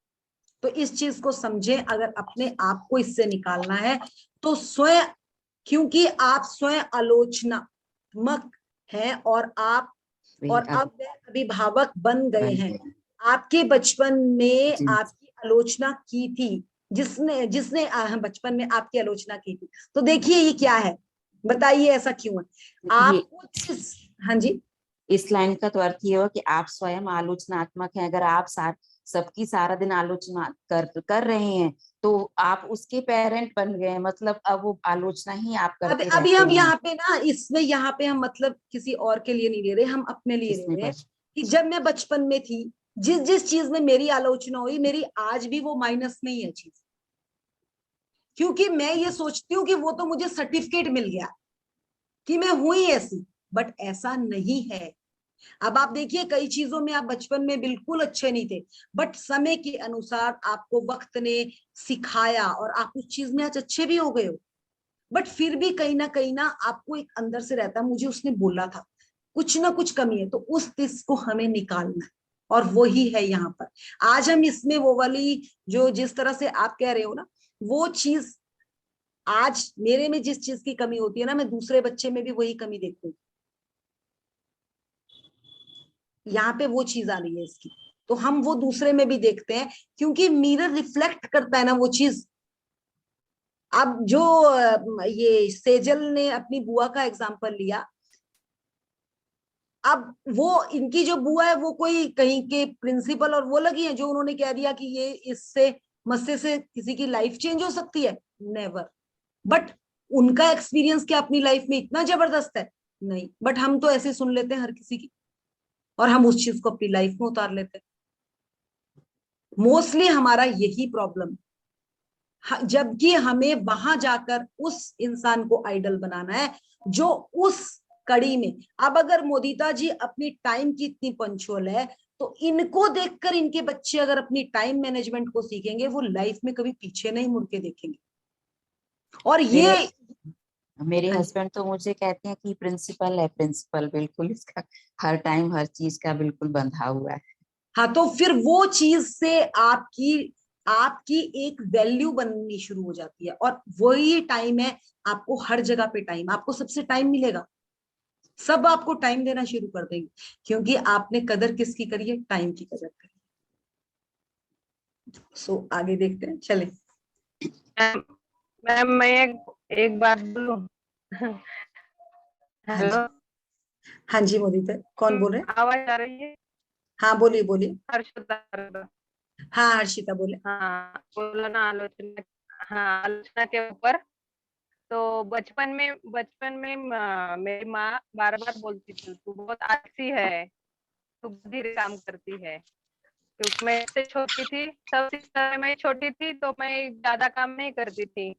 S2: तो इस चीज को समझें, अगर अपने आप को इससे निकालना है तो स्वयं, क्योंकि आप स्वयं आलोचनात्मक हैं, और आप,
S1: वही
S2: और
S1: अब
S2: अब वे अभिभावक बन गए
S1: बन
S2: हैं।
S1: गया।
S2: आपके बचपन में
S1: जी,
S2: आपकी आलोचना की थी, जिसने जिसने बचपन में आपकी आलोचना की थी। तो देखिए ये क्या है, बताइए ऐसा क्यों है?
S1: ये
S2: आपको जिस, हाँ जी,
S1: इस लाइन का तो अर्थ ये हो कि आप स्वयं आलोचनात्मक हैं। अगर आप सबकी सारा दिन आलोचना कर रहे हैं, तो आप उसके पेरेंट बन गए हैं, मतलब अब वो आलोचना ही आप
S2: अब
S1: करते
S2: अभी
S1: रहते
S2: हम
S1: हैं।
S2: यहाँ पे ना, इसमें यहाँ पे हम मतलब किसी और के लिए नहीं ले रहे, हम अपने लिए ले
S1: इसमें
S2: रहे हैं
S1: बस
S2: कि जब मैं बचपन में थी, जिस जिस चीज में मेरी आलोचना हुई, मेरी आज भी वो माइनस में ही है चीज, क्योंकि मैं ये सोचती हूँ कि वो तो मुझे सर्टिफिकेट मिल गया कि मैं हुई ऐसी, बट ऐसा नहीं है। अब आप देखिए, कई चीजों में आप बचपन में बिल्कुल अच्छे नहीं थे, बट समय के अनुसार आपको वक्त ने सिखाया और आप उस चीज में आज अच्छे भी हो गए हो। बट फिर भी कहीं ना आपको एक अंदर से रहता, मुझे उसने बोला था, कुछ ना कुछ कमी है, तो उस चीज को हमें निकालना है। और वो ही है यहाँ पर। आज हम इसमें वो वाली, जो जिस तरह से आप कह रहे हो ना, वो चीज, आज मेरे में जिस चीज की कमी होती है ना, मैं दूसरे बच्चे में भी वही कमी देखती हूँ। यहाँ पे वो चीज आ रही है इसकी। तो हम वो दूसरे में भी देखते हैं, क्योंकि मिरर रिफ्लेक्ट करता है ना वो चीज। अब जो ये सेजल ने अपनी बुआ का एग्जाम्पल लिया, अब वो इनकी जो बुआ है वो कोई कहीं के प्रिंसिपल और वो लगी है जो उन्होंने कह दिया कि ये इससे मस्से से किसी की लाइफ चेंज हो सकती है, नेवर। बट उनका एक्सपीरियंस क्या अपनी लाइफ में इतना जबरदस्त है? नहीं। बट हम तो ऐसे सुन लेते हैं हर किसी की, और हम उस चीज को अपनी लाइफ में उतार लेते हैं। मोस्टली हमारा यही प्रॉब्लम, जबकि हमें वहां जाकर उस इंसान को आइडल बनाना है जो उस कड़ी में। अब अगर मोदिता जी अपनी टाइम की इतनी पंचुअल है, तो इनको देखकर इनके बच्चे अगर अपनी टाइम मैनेजमेंट को सीखेंगे, वो लाइफ में कभी पीछे नहीं मुड़ के देखेंगे। और ये
S1: मेरे
S2: हाँ जी।
S1: हस्बैंड तो मुझे कहते हैं कि प्रिंसिपल है, प्रिंसिपल बिल्कुल इसका हर टाइम हर चीज का बिल्कुल बंधा हुआ है।
S2: हाँ, तो फिर वो चीज से आपकी आपकी एक वैल्यू बननी शुरू हो जाती है, और वही टाइम है। आपको हर जगह पे टाइम, आपको सबसे टाइम मिलेगा, सब आपको टाइम देना शुरू कर देंगे, क्योंकि आपने कदर किसकी करी है? टाइम की कदर करी। सो आगे देखते हैं, चले।
S9: मैम मैं एक बात बोलूं?
S2: हाँ
S9: हेलो,
S2: जी, हाँ जी मोदिता, कौन बोल रहे हैं?
S9: आवाज आ रही है?
S2: हाँ बोलिए बोलिए।
S9: हर्षिता।
S2: हाँ हर्षिता बोले।
S9: हाँ बोलो ना, आलोचना। हाँ, आलोचना के ऊपर। तो बचपन में मेरी माँ बार बार बोलती थी, तू बहुत आलसी है, तू धीरे काम करती है। क्योंकि मैं इससे छोटी थी, सब सिस्टर मैं छोटी थी, तो मैं ज्यादा काम नहीं करती थी।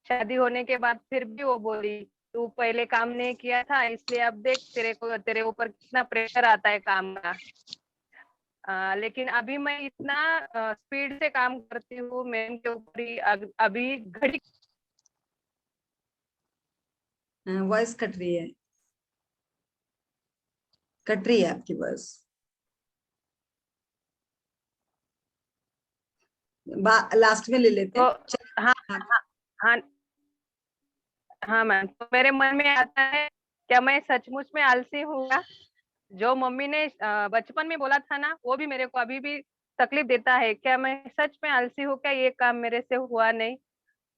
S9: शादी होने के बाद फिर भी वो बोली, तू पहले काम नहीं किया था, इसलिए अब देख तेरे ऊपर कितना प्रेशर आता है काम का। लेकिन अभी मैं इतना स्पीड से काम करती हूँ, मैम के ऊपर ही अभी घड़ी।
S2: वॉइस कट रही है, कट रही है आपकी वॉइस। लास्ट में ले लेते
S9: तो
S2: हैं।
S9: हाँ
S2: हाँ
S9: हाँ हाँ हाँ मैम, तो मेरे मन में आता है, क्या मैं सचमुच में आलसी हूँ? जो मम्मी ने बचपन में बोला था ना, वो भी मेरे को अभी भी तकलीफ देता है। क्या मैं सच में आलसी हूँ? क्या ये काम मेरे से हुआ नहीं?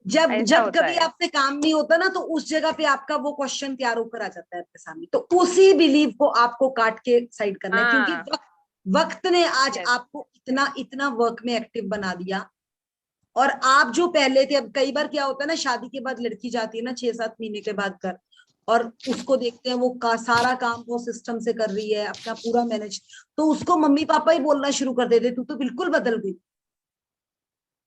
S2: जब
S9: ऐसा
S2: जब
S9: होता
S2: कभी
S9: है।
S2: आपसे काम नहीं होता ना, तो उस जगह पे आपका वो क्वेश्चन तैयार होकर आ जाता है आपके सामने, तो उसी बिलीव को आपको काट के साइड करना है, क्योंकि
S9: हाँ,
S2: वक्त ने आज
S9: यस,
S2: आपको इतना इतना वर्क में एक्टिव बना दिया। और आप जो पहले थे, अब कई बार क्या होता है ना, शादी के बाद लड़की जाती है ना 6-7 महीने के बाद घर, और उसको देखते हैं वो सारा काम वो सिस्टम से कर रही है, अपना पूरा मैनेज, तो उसको मम्मी पापा ही बोलना शुरू कर देते, तू तो बिल्कुल बदल गई।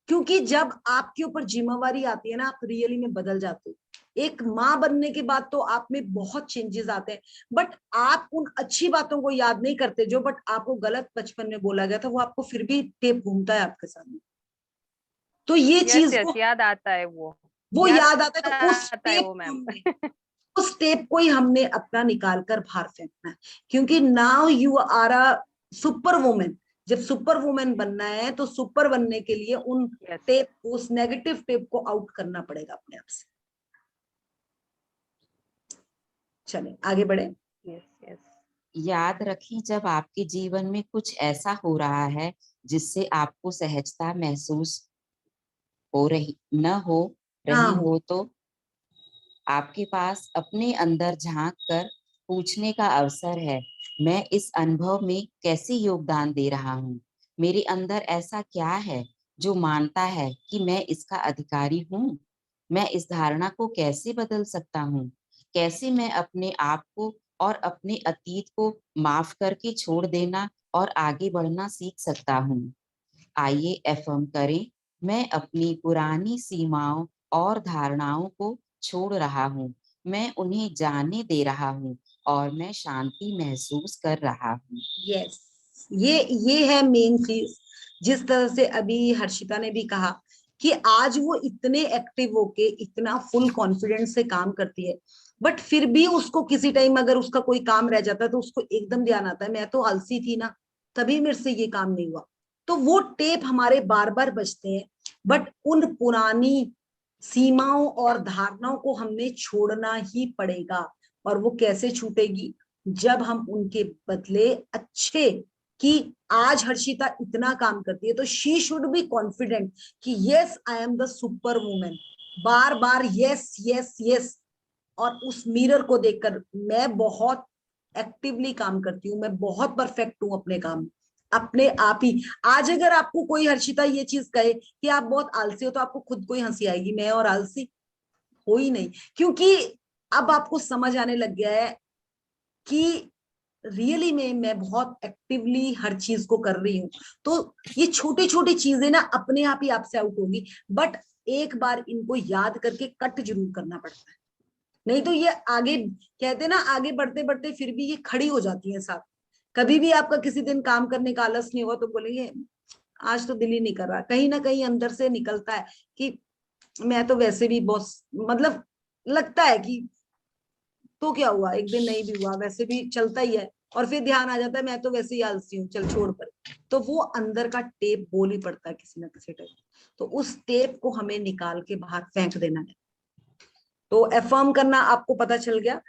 S2: क्योंकि जब आपके ऊपर जिम्मेवारी आती है ना, आप रियली में बदल जाते हो। एक माँ बनने के बाद तो आप में बहुत चेंजेस आते हैं, बट आप उन अच्छी बातों को याद नहीं करते जो बट आपको गलत बचपन में बोला गया था, वो आपको फिर भी टेप घूमता है आपके सामने। तो ये
S9: यस,
S2: चीज
S9: यस,
S2: को
S9: याद आता है
S2: वो
S9: याद
S2: याद आता है, तो उस
S9: आता है
S2: टेप
S9: वो
S2: को
S9: मैम।
S2: हमने उस टेप को ही हमने अपना निकाल कर बाहर फेंकना है। क्योंकि now you are a super woman. जब सुपर वुमेन बनना है, तो सुपर बनने के लिए उन
S9: यस,
S2: टेप को, उस नेगेटिव टेप को आउट करना पड़ेगा अपने आप से। चले आगे बढ़े।
S9: Yes, yes.
S1: याद रखें, जब आपके जीवन में कुछ ऐसा हो रहा है जिससे आपको सहजता महसूस हो रही न हो
S2: हाँ
S1: रही हो, तो आपके पास अपने अंदर झांक कर पूछने का अवसर है, मैं इस अनुभव में कैसे योगदान दे रहा हूँ? मेरे अंदर ऐसा क्या है जो मानता है कि मैं इसका अधिकारी हूँ? मैं इस धारणा को कैसे बदल सकता हूँ? कैसे मैं अपने आप को और अपने अतीत को माफ करके छोड़ देना और आगे बढ़ना सीख सकता हूँ? आइए एफर्म करें, मैं अपनी पुरानी सीमाओं और धारणाओं को छोड़ रहा हूँ। मैं उन्हें जाने दे रहा हूँ और मैं शांति महसूस कर रहा हूँ।
S2: यस, ये है मेन चीज। जिस तरह से अभी हर्षिता ने भी कहा कि आज वो इतने एक्टिव होके इतना फुल कॉन्फिडेंस से काम करती है, बट फिर भी उसको किसी टाइम अगर उसका कोई काम रह जाता है, तो उसको एकदम ध्यान आता है, मैं तो आलसी थी ना, तभी मेरे से ये काम नहीं हुआ। तो वो टेप हमारे बार बार बजते हैं, बट उन पुरानी सीमाओं और धारणाओं को हमने छोड़ना ही पड़ेगा। और वो कैसे छूटेगी? जब हम उनके बदले अच्छे कि आज हर्षिता इतना काम करती है तो शी शुड बी कॉन्फिडेंट कि yes I am the super women, bar bar yes yes yes. और उस मिरर को देखकर मैं बहुत एक्टिवली काम करती हूँ, मैं बहुत परफेक्ट हूँ अपने काम में, अपने आप ही। आज अगर आपको कोई हर्षिता ये चीज कहे कि आप बहुत आलसी हो तो आपको खुद को ही हंसी आएगी, मैं और आलसी हो ही नहीं, क्योंकि अब आपको समझ आने लग गया है कि रियली में मैं बहुत एक्टिवली हर चीज को कर रही हूँ। तो ये छोटी छोटी चीजें ना अपने आप ही आपसे आउट होगी, बट एक बार इनको याद करके कट जरूर करना पड़ता है, नहीं तो ये आगे कहते हैं ना, आगे बढ़ते बढ़ते फिर भी ये खड़ी हो जाती है साथ। कभी भी आपका किसी दिन काम करने का आलस नहीं हुआ तो बोलेंगे आज तो दिल ही नहीं कर रहा, कहीं ना कहीं अंदर से निकलता है कि मैं तो वैसे भी बॉस, मतलब लगता है कि तो क्या हुआ, एक दिन नहीं भी हुआ, वैसे भी चलता ही है। और फिर ध्यान आ जाता है मैं तो वैसे ही आलसी हूँ, चल छोड़ पर। तो वो अंदर का टेप बोल ही पड़ता है किसी ना किसी टाइम, तो उस टेप को हमें निकाल के बाहर फेंक देना है। तो अफर्म करना आपको पता चल गया,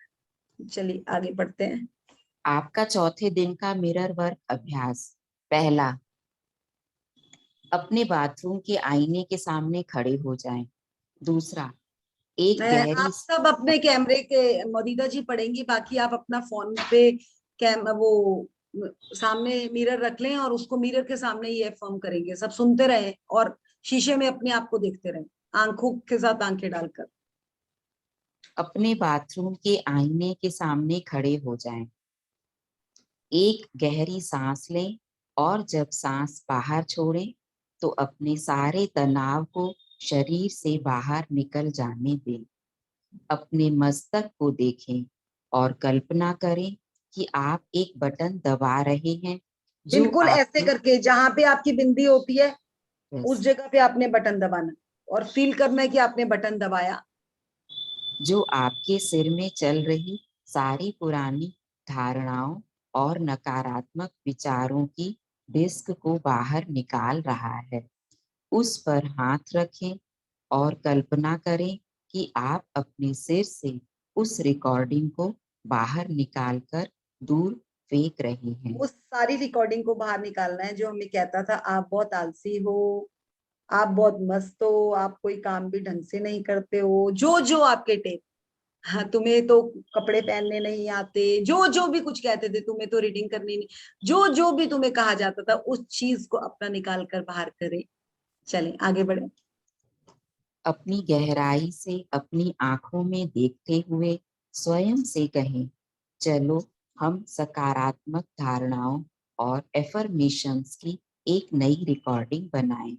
S2: चलिए आगे बढ़ते हैं।
S1: आपका चौथे दिन का मिरर वर्क अभ्यास। पहला, अपने बाथरूम के आईने के सामने खड़े हो जाएं। दूसरा, एक गहरी
S2: आप सब अपने कैमरे के, मोदिता जी पढ़ेंगी, बाकी आप अपना फोन पे वो सामने मिरर रख लें और उसको मिरर के सामने ही अफर्म करेंगे, सब सुनते रहें और शीशे में अपने आप को देखते रहें, आंखों के साथ आंखें डालकर।
S1: अपने बाथरूम के आईने के सामने खड़े हो जाएं। एक गहरी सांस लें और जब सांस बाहर छोड़ें तो अपने सारे तनाव को शरीर से बाहर निकल जाने दें। अपने मस्तक को देखें और कल्पना करें कि आप एक बटन दबा रहे हैं जो
S2: बिल्कुल ऐसे करके, जहां पे आपकी बिंदी होती है उस जगह पे आपने बटन दबाना और फील करना है कि आपने बटन दबाया।
S1: जो आपके सिर में चल रही सारी पुरानी धारणाओं और नकारात्मक विचारों की डिस्क को बाहर निकाल रहा है। उस पर हाथ रखें और कल्पना करें कि आप अपने सिर से उस रिकॉर्डिंग को बाहर निकालकर दूर फेंक रहे हैं।
S2: उस सारी रिकॉर्डिंग को बाहर निकालना है जो हमें कहता था आप बहुत आलसी हो, आप बहुत मस्त हो, आप कोई काम भी ढंग से नहीं करते हो, जो जो आपके टेप, हाँ तुम्हें तो कपड़े पहनने नहीं आते, जो जो भी कुछ कहते थे, तुम्हें तो रीडिंग करनी नहीं, जो जो भी तुम्हें कहा जाता था उस चीज को अपना निकाल कर बाहर करें। चलें आगे बढ़े।
S1: अपनी गहराई से अपनी आंखों में देखते हुए स्वयं से कहें, चलो हम सकारात्मक धारणाओं और एफर्मेशंस की एक नई रिकॉर्डिंग बनाएं।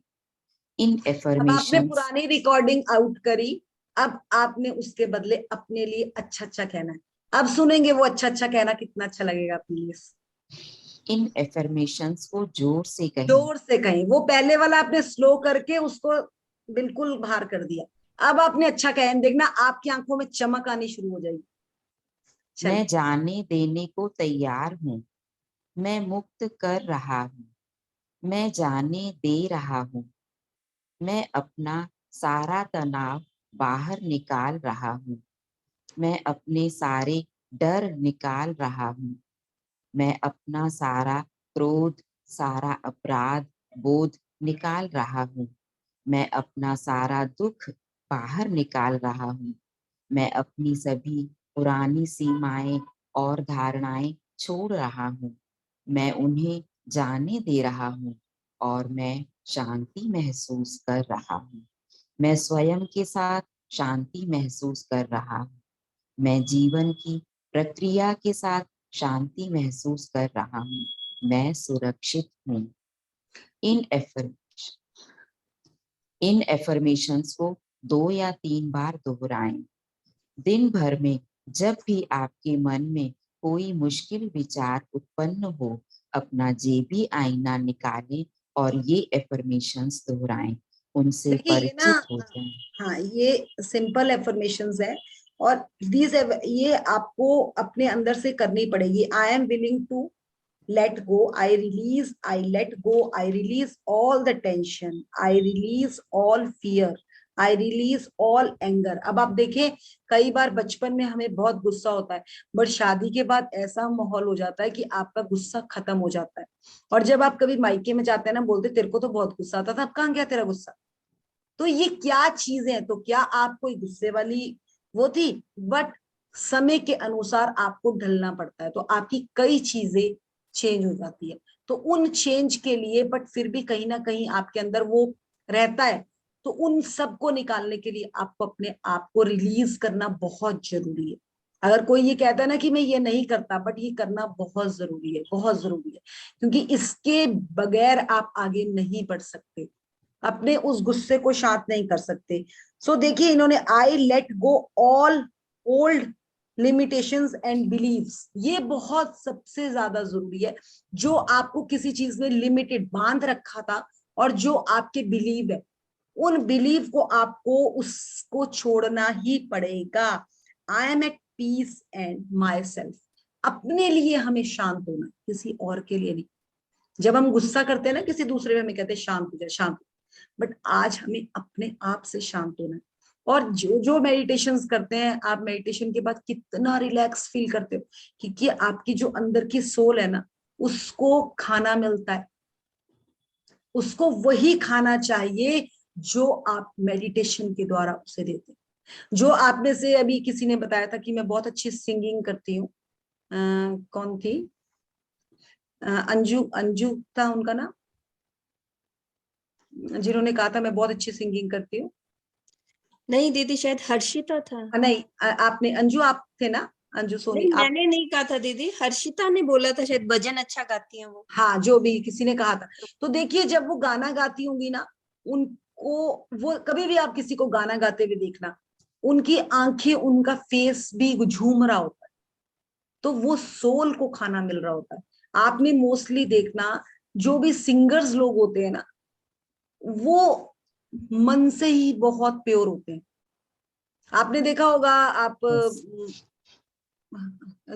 S1: इन
S2: अब आपने
S1: एफर्मेशंस
S2: पुरानी रिकॉर्डिंग आउट करी, अब आपने उसके बदले अपने लिए अच्छा अच्छा कहना है। अब सुनेंगे वो अच्छा अच्छा कहना कितना अच्छा लगेगा, प्लीज
S1: इन एफर्मेशंस को जोर से कहें।
S2: जोर से कहें। वो पहले वाला आपने स्लो करके उसको बिल्कुल बाहर कर दिया, अब आपने अच्छा कहना, देखना आपकी आंखों में चमक आनी शुरू हो जाएगी।
S1: मैं जाने देने को तैयार हूँ, मैं मुक्त कर रहा हूँ, मैं जाने दे रहा हूँ, मैं अपना सारा तनाव बाहर निकाल रहा हूँ, मैं अपने सारे डर निकाल रहा हूँ, मैं अपना सारा क्रोध, सारा अपराध बोध निकाल रहा हूँ, मैं अपना सारा दुख बाहर निकाल रहा हूँ, मैं अपनी सभी पुरानी सीमाएं और धारणाएं छोड़ रहा हूँ, मैं उन्हें जाने दे रहा हूँ और मैं शांति महसूस कर रहा हूँ। मैं स्वयं के साथ शांति महसूस कर रहा हूँ। मैं जीवन की प्रक्रिया के साथ शांति महसूस कर रहा हूँ। मैं सुरक्षित हूँ। इन एफर्मेशंस को 2 या 3 बार दोहराएं। दिन भर में जब भी आपके मन में कोई मुश्किल विचार उत्पन्न हो, अपना जेबी आईना निकालें और ये एफर्मेशंस दोहराएं, उनसे
S2: देखिए ये ना,
S1: परिचित हो जाएं।
S2: हाँ ये सिंपल एफर्मेशंस है और ये आपको अपने अंदर से करनी पड़ेगी। I am willing to let go, I release, I let go, I release all the tension, I release all fear, I release all anger. अब आप देखें, कई बार बचपन में हमें बहुत गुस्सा होता है, बट शादी के बाद ऐसा माहौल हो जाता है कि आपका गुस्सा खत्म हो जाता है। और जब आप कभी मायके में जाते हैं ना, बोलते तेरे को तो बहुत गुस्सा आता था, अब कहाँ गया तेरा गुस्सा? तो ये क्या चीजें हैं? तो क्या आप कोई गुस्से वाली वो थी? बट समय के अनुसार आपको ढलना पड़ता है, तो आपकी कई चीजें चेंज हो जाती है। तो उन चेंज के लिए, बट फिर भी कहीं ना कहीं आपके अंदर वो रहता है, तो उन सब को निकालने के लिए आपको अपने आप को रिलीज करना बहुत जरूरी है। अगर कोई ये कहता है ना कि मैं ये नहीं करता, बट ये करना बहुत जरूरी है, बहुत जरूरी है, क्योंकि इसके बगैर आप आगे नहीं बढ़ सकते, अपने उस गुस्से को शांत नहीं कर सकते। सो देखिए, इन्होंने I let go all old limitations and beliefs, ये बहुत सबसे ज्यादा जरूरी है। जो आपको किसी चीज में लिमिटेड बांध रखा था, और जो आपके बिलीव है, उन बिलीव को आपको उसको छोड़ना ही पड़ेगा। I am at peace and myself, अपने लिए हमें शांत होना, किसी और के लिए नहीं। जब हम गुस्सा करते हैं ना किसी दूसरे में, हमें कहते हैं शांत हो जाए, शांत, बट आज हमें अपने आप से शांत होना है। और जो जो मेडिटेशंस करते हैं, आप मेडिटेशन के बाद कितना रिलैक्स फील करते हो, क्योंकि आपकी जो अंदर की सोल है ना, उसको खाना मिलता है, उसको वही खाना चाहिए जो आप मेडिटेशन के द्वारा उसे देते हैं। जो आप में से अभी किसी ने बताया था कि मैं बहुत अच्छी सिंगिंग करती हूँ, कौन थी? अंजू, अंजू था उनका नाम, जिन्होंने कहा था मैं बहुत अच्छी सिंगिंग करती हूँ।
S10: नहीं दीदी, शायद हर्षिता था।
S2: नहीं, आपने, अंजू आप थे ना? अंजू सोनी
S10: नहीं,
S2: आप?
S10: मैंने नहीं कहा था दीदी, हर्षिता ने बोला था, शायद भजन अच्छा गाती हैं वो।
S2: हाँ, जो भी किसी ने कहा था। तो देखिए, जब वो गाना गाती होंगी ना, उनको, वो कभी भी आप किसी को गाना गाते हुए देखना, उनकी आंखें, उनका फेस भी झूम रहा होता है, तो वो सोल को खाना मिल रहा होता है। आपने मोस्टली देखना, जो भी सिंगर्स लोग होते हैं ना, वो मन से ही बहुत प्योर होते हैं। आपने देखा होगा, आप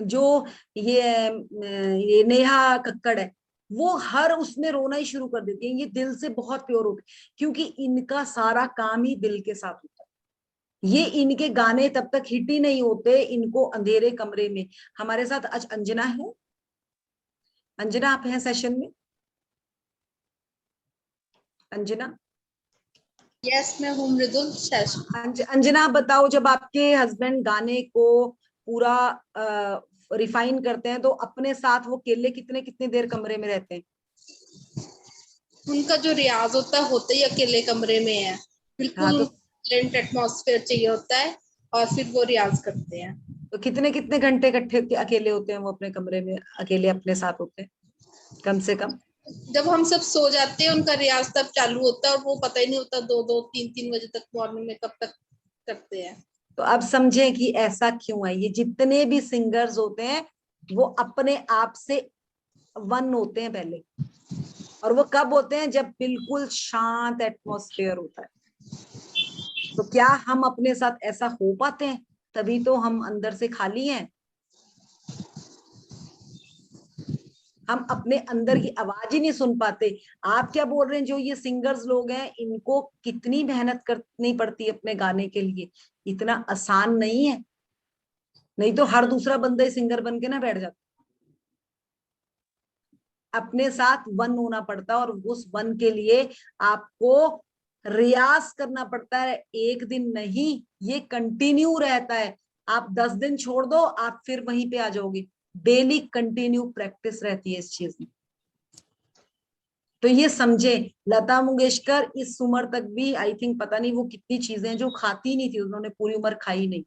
S2: जो ये नेहा कक्कड़ है, वो हर उसमें रोना ही शुरू कर देती है। ये दिल से बहुत प्योर होते हैं, क्योंकि इनका सारा काम ही दिल के साथ होता है। ये इनके गाने तब तक हिट ही नहीं होते, इनको अंधेरे कमरे में। हमारे साथ आज अंजना है। अंजना, आप हैं सेशन में? अंजना?
S4: यस, मैं हूँ मृदुल।
S2: अंजना, बताओ, जब आपके हस्बैंड गाने को पूरा रिफाइन करते हैं, तो अपने साथ वो केले कितने कितने देर कमरे में रहते हैं?
S4: उनका जो रियाज होता है, होते ही अकेले कमरे में है, बिल्कुल साइलेंट एटमॉस्फेयर चाहिए होता है, और फिर वो रियाज करते हैं।
S2: तो कितने कितने घंटे इकट्ठे अकेले होते हैं वो अपने कमरे में, अकेले अपने साथ होते हैं, कम से कम?
S4: जब हम सब सो जाते हैं, उनका रियाज तब चालू होता है, और वो पता ही नहीं होता 2-2, 3-3 बजे तक मॉर्निंग में कब तक करते हैं।
S2: तो अब समझें कि ऐसा क्यों है। ये जितने भी सिंगर्स होते हैं, वो अपने आप से वन होते हैं पहले, और वो कब होते हैं? जब बिल्कुल शांत एटमॉस्फेयर होता है। तो क्या हम अपने साथ ऐसा हो पाते हैं? तभी तो हम अंदर से खाली हैं। हम अपने अंदर की आवाज ही नहीं सुन पाते। आप क्या बोल रहे हैं, जो ये सिंगर्स लोग हैं, इनको कितनी मेहनत करनी पड़ती है अपने गाने के लिए, इतना आसान नहीं है। नहीं तो हर दूसरा बंदा ही सिंगर बन के ना बैठ जाता। अपने साथ वन होना पड़ता है, और उस वन के लिए आपको रियाज करना पड़ता है। एक दिन नहीं, ये कंटिन्यू रहता है। आप 10 दिन छोड़ दो, आप फिर वहीं पे आ जाओगे। डेली कंटिन्यू प्रैक्टिस रहती है इस चीज में। तो ये समझे, लता मंगेशकर इस उम्र तक भी, आई थिंक, पता नहीं वो कितनी चीजें जो खाती नहीं थी, उन्होंने पूरी उम्र खाई नहीं।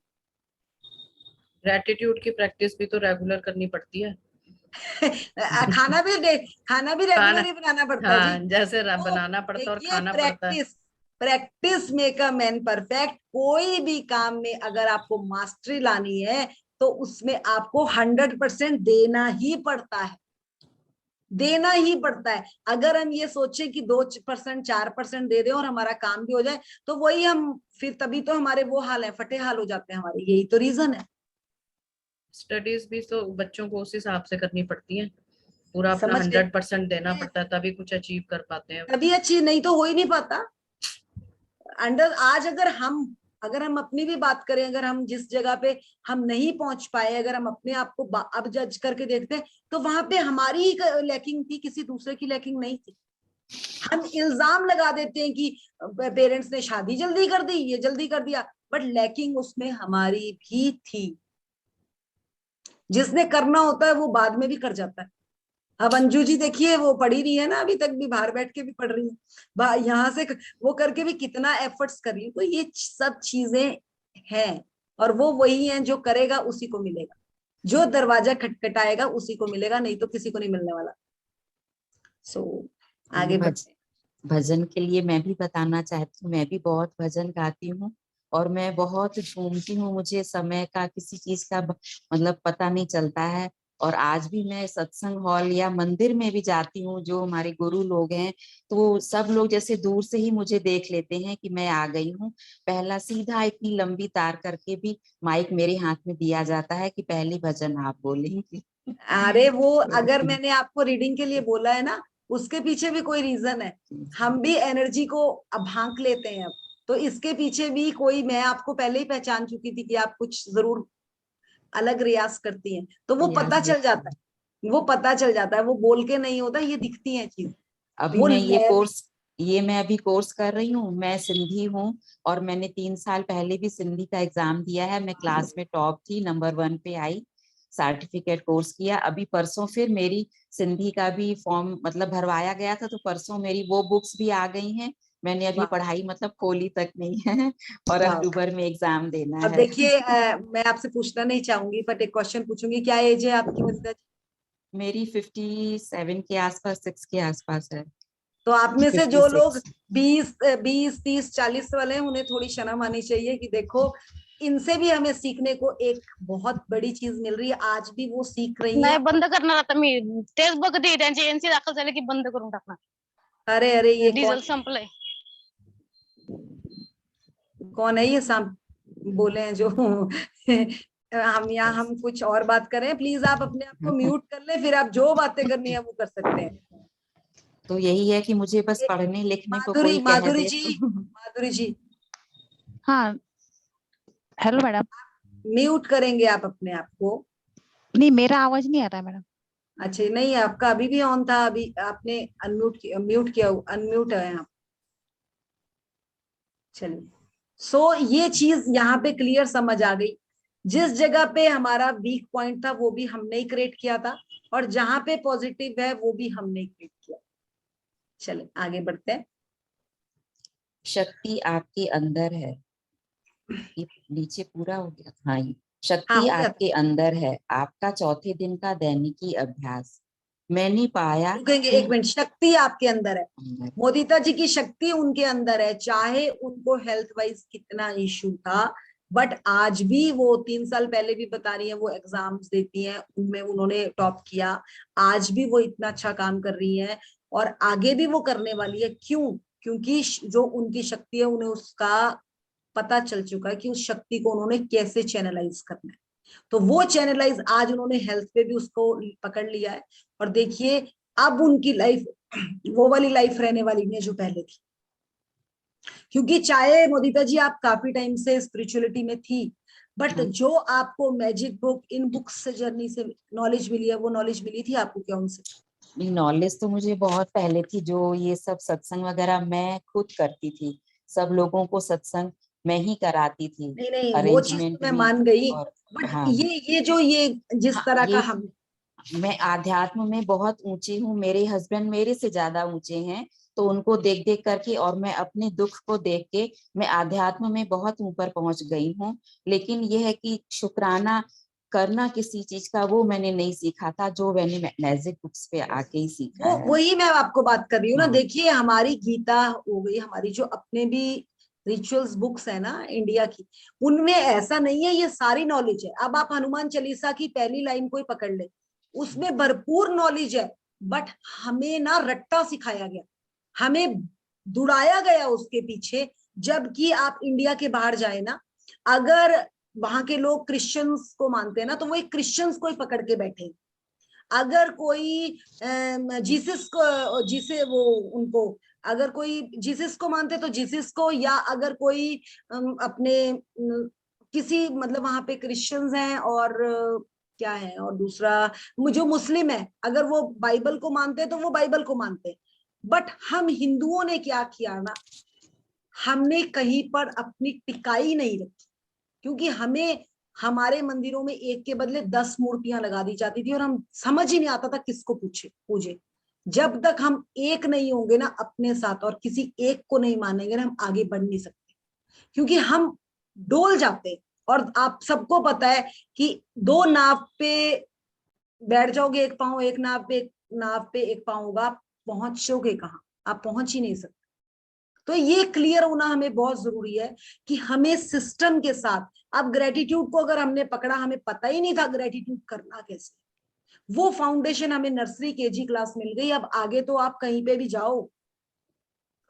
S11: ग्रेटिट्यूड की प्रैक्टिस भी तो रेगुलर करनी पड़ती है।
S2: खाना भी रेगुलर ही बनाना पड़ता है
S11: हाँ,
S2: जी।
S11: जैसे
S2: तो
S11: बनाना पड़ता और
S2: देखिए,
S11: खाना पड़ता है।
S2: Practice make a man perfect. कोई भी काम में अगर आपको मास्टरी लानी है, तो उसमें आपको 100% देना ही पड़ता है, देना ही पड़ता है। अगर हम ये सोचें कि 2%, 4% दे दें और हमारा काम भी हो जाए, तो वही हम फिर, तभी तो हमारे वो हाल है, फटे हाल हो जाते हैं हमारे। यही तो रीजन है।
S11: स्टडीज भी तो बच्चों को उस हिसाब से करनी पड़ती है, पूरा अपना 100% देना पड़ता है, तभी कुछ अचीव कर पाते हैं।
S2: तभी अच्छी, नहीं तो हो ही नहीं पाता। आज अगर हम अपनी भी बात करें, अगर हम जिस जगह पे हम नहीं पहुंच पाए, अगर हम अपने आप को अब जज करके देखते हैं, तो वहां पे हमारी ही लैकिंग थी, किसी दूसरे की लैकिंग नहीं थी। हम इल्जाम लगा देते हैं कि पेरेंट्स ने शादी जल्दी कर दी, ये जल्दी कर दिया, बट लैकिंग उसमें हमारी भी थी। जिसने करना होता है वो बाद में भी कर जाता है। अब अंजू जी देखिए, वो पढ़ी रही है ना, अभी तक भी बाहर बैठ के भी पढ़ रही है, यहाँ से वो करके भी कितना एफर्ट्स कर रही है। तो ये सब चीजें हैं, और वो वही हैं जो करेगा उसी को मिलेगा, जो दरवाजा खटखटाएगा उसी को मिलेगा, नहीं तो किसी को नहीं मिलने वाला। आगे बढ़ते हैं।
S1: भजन के लिए मैं भी बताना चाहती हूँ, मैं भी बहुत भजन गाती हूँ और मैं बहुत झूमती हूँ, मुझे समय का किसी चीज का मतलब पता नहीं चलता है। और आज भी मैं सत्संग हॉल या मंदिर में भी जाती हूँ, जो हमारे गुरु लोग हैं, तो सब लोग जैसे दूर से ही मुझे देख लेते हैं कि मैं आ गई हूँ। पहला सीधा इतनी लंबी तार करके भी माइक मेरे हाथ में दिया जाता है कि पहले भजन आप बोलेंगे।
S2: अरे वो अगर मैंने आपको रीडिंग के लिए बोला है ना, उसके पीछे भी कोई रीजन है। हम भी एनर्जी को अब हाँक लेते हैं अब, तो इसके पीछे भी कोई, मैं आपको पहले ही पहचान चुकी थी कि आप कुछ जरूर अलग रियाज करती हैं, तो वो पता चल जाता है, वो पता चल जाता है, वो बोल के नहीं होता, ये दिखती है चीज।
S1: अभी मैं मैं अभी कोर्स कर रही हूँ, मैं सिंधी हूँ और मैंने 3 साल पहले भी सिंधी का एग्जाम दिया है, मैं क्लास में टॉप थी, नंबर 1 पे आई, सर्टिफिकेट कोर्स किया। अभी परसों फिर मेरी सिंधी का भी फॉर्म मतलब भरवाया गया था, तो परसों मेरी वो बुक्स भी आ गई हैं। मैंने अभी पढ़ाई मतलब खोली तक नहीं है और अक्टूबर में एग्जाम देना
S2: अब
S1: है।
S2: देखिए मैं आपसे पूछना नहीं चाहूंगी, बट एक क्वेश्चन पूछूंगी, क्या एज है आपकी मनीता जी?
S1: मेरी 57 के आसपास, 6 के आसपास है।
S2: तो आप में से जो
S1: 56।
S2: लोग 20, 30, 40 वाले हैं, उन्हें थोड़ी शर्म आनी चाहिए कि देखो, इनसे भी हमें सीखने को एक बहुत बड़ी चीज मिल रही है। आज भी वो सीख रही
S12: नाही
S2: है।
S12: बंद करणार आता मी, तेच बघते त्यांचे एनसी दाखल झाले की बंद करून टाकणार.
S2: अरे अरे ये
S12: डीजल संपलंय.
S2: कौन है ये सब बोले हैं जो हम कुछ और बात करें? प्लीज आप अपने आप को म्यूट कर ले, फिर आप जो बातें करनी है वो कर सकते हैं।
S1: तो यही है कि मुझे बस पढ़ने लिखने को कोई कह
S2: माधुरी
S1: दे
S2: जी, माधुरी जी,
S13: हाँ हेलो मैडम।
S2: म्यूट करेंगे आप अपने आप को?
S13: नहीं मेरा आवाज नहीं आ रहा है मैडम।
S2: अच्छा नहीं, आपका अभी भी ऑन था, अभी आपने अनम्यूट किया, म्यूट किया, अनम्यूट है आप। चलिए, सो ये चीज यहाँ पे क्लियर समझ आ गई। जिस जगह पे हमारा वीक पॉइंट था वो भी हमने ही क्रिएट किया था, और जहां पे पॉजिटिव है वो भी हमने ही क्रिएट किया। चलिए आगे बढ़ते हैं।
S1: शक्ति आपके अंदर है, ये नीचे पूरा हो गया। हाँ,
S2: हाँ,
S1: शक्ति
S2: हो गया।
S1: आपके अंदर है, आपका चौथे दिन का दैनिकी अभ्यास। मैंने पाया
S2: रुकेंगे एक मिनट। शक्ति आपके अंदर है, मोदिता जी की शक्ति उनके अंदर है, चाहे उनको हेल्थ वाइज कितना इशू था, बट आज भी वो 3 साल पहले भी बता रही है, वो एग्जाम्स देती हैं, उनमें उन्होंने टॉप किया, आज भी वो इतना अच्छा काम कर रही है और आगे भी वो करने वाली है। क्यों? क्योंकि जो उनकी शक्ति है, उन्हें उसका पता चल चुका है कि उस शक्ति को उन्होंने कैसे चैनलाइज करना है। तो वो चैनलाइज आज उन्होंने हेल्थ पे भी उसको पकड़ लिया है, और देखिए अब उनकी लाइफ वो वाली लाइफ रहने वाली नहीं है जो पहले थी। क्योंकि चाहे मोदिता जी आप काफी टाइम से स्पिरिचुअलिटी में थी, बट जो आपको मैजिक बुक, इन बुक्स से, जर्नी से नॉलेज मिली है, वो नॉलेज मिली थी आपको क्या उनसे?
S1: नॉलेज तो मुझे बहुत पहले थी, जो ये सब सत्संग वगैरह मैं खुद करती थी, सब लोगों को सत्संग मैं ही कराती थी।
S2: नहीं वो चीज
S1: अरेंजमेंट
S2: तो मैं
S1: भी।
S2: मान गई,
S1: और
S2: बट
S1: हाँ,
S2: ये जो ये जिस तरह का हम,
S1: मैं आध्यात्म में बहुत ऊंची हूँ, मेरे हस्बैंड मेरे से ज्यादा ऊंचे हैं, तो उनको देख देख करके और मैं अपने दुख को देख के मैं आध्यात्म में बहुत ऊपर पहुंच गई हूँ। लेकिन यह है कि शुक्राना करना किसी चीज का, वो मैंने नहीं सीखा था, जो मैंने मैजिक बुक्स पे आके ही सीखा है।
S2: वही मैं आपको बात कर रही हूँ ना।
S1: हाँ।
S2: देखिए हमारी गीता हो गई, हमारी जो अपने भी रिचुअल्स बुक्स है ना इंडिया की, उनमें ऐसा नहीं है ये सारी नॉलेज है। अब आप हनुमान चालीसा की पहली लाइन को ही पकड़ ले, उसमें भरपूर नॉलेज है, बट हमें ना रट्टा सिखाया गया, हमें दुड़ाया गया उसके पीछे। जबकि आप इंडिया के बाहर जाए ना, अगर वहां के लोग क्रिश्चियंस को मानते हैं ना, तो वो एक क्रिश्चियंस को ही पकड़ के बैठे। अगर कोई जीसस को, जिसे वो उनको अगर कोई जीसस को मानते तो जीसस को, या अगर कोई अपने किसी मतलब वहां पे क्रिश्चियंस हैं और क्या है, और दूसरा जो मुस्लिम है, अगर वो बाइबल को मानते हैं तो वो बाइबल को मानते हैं। बट हम हिंदुओं ने क्या किया ना, हमने कहीं पर अपनी टिकाई नहीं रखी, क्योंकि हमें हमारे मंदिरों में एक के बदले 10 मूर्तियां लगा दी जाती थी और हम समझ ही नहीं आता था किसको पूजे। जब तक हम एक नहीं होंगे ना अपने साथ और किसी एक को नहीं मानेंगे ना, हम आगे बढ़ नहीं सकते, क्योंकि हम डोल जाते। और आप सबको पता है कि 2 नाव पे बैठ जाओगे, एक पांव एक नाव पे एक पांव होगा, आप पहुंचोगे कहाँ? आप पहुंच ही नहीं सकते। तो ये क्लियर होना हमें बहुत जरूरी है कि हमें सिस्टम के साथ, अब ग्रेटिट्यूड को अगर हमने पकड़ा, हमें पता ही नहीं था ग्रेटिट्यूड करना कैसे, वो फाउंडेशन हमें नर्सरी केजी क्लास मिल गई। अब आगे तो आप कहीं पे भी जाओ,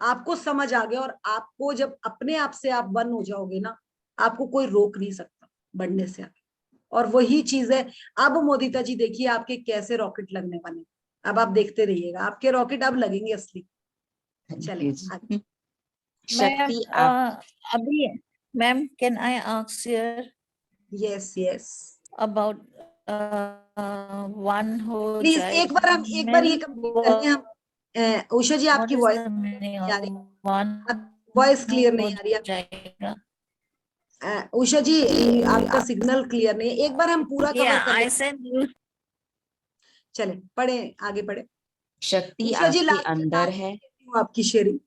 S2: आपको समझ आ गया, और आपको जब अपने आप से आप वन हो जाओगे ना, आपको कोई रोक नहीं सकता बढ़ने से आगे। और वही चीज है। अब मोदिता जी देखिए आपके कैसे रॉकेट लगने वाले, अब आप देखते रहिएगा, आपके रॉकेट अब लगेंगे असली। चलिए आगे।
S14: मैम
S1: शक्ति आप
S14: अभी ma'am can I ask here
S2: yes
S14: about one हो
S2: प्लीज
S14: जाए
S2: एक बार ये कंप्लीट करिए हम। उषा जी आपकी वॉइस नहीं आ रही, वॉइस क्लियर नहीं आ रही है।
S14: जाएगा।
S2: उषा जी आपका सिग्नल क्लियर नहीं है, एक बार हम पूरा कवर कर लें। चले पढ़े, आगे पढ़े।
S1: शक्ति
S2: उषा जी
S1: आपके अंदर है,
S2: आपकी शेयरिंग।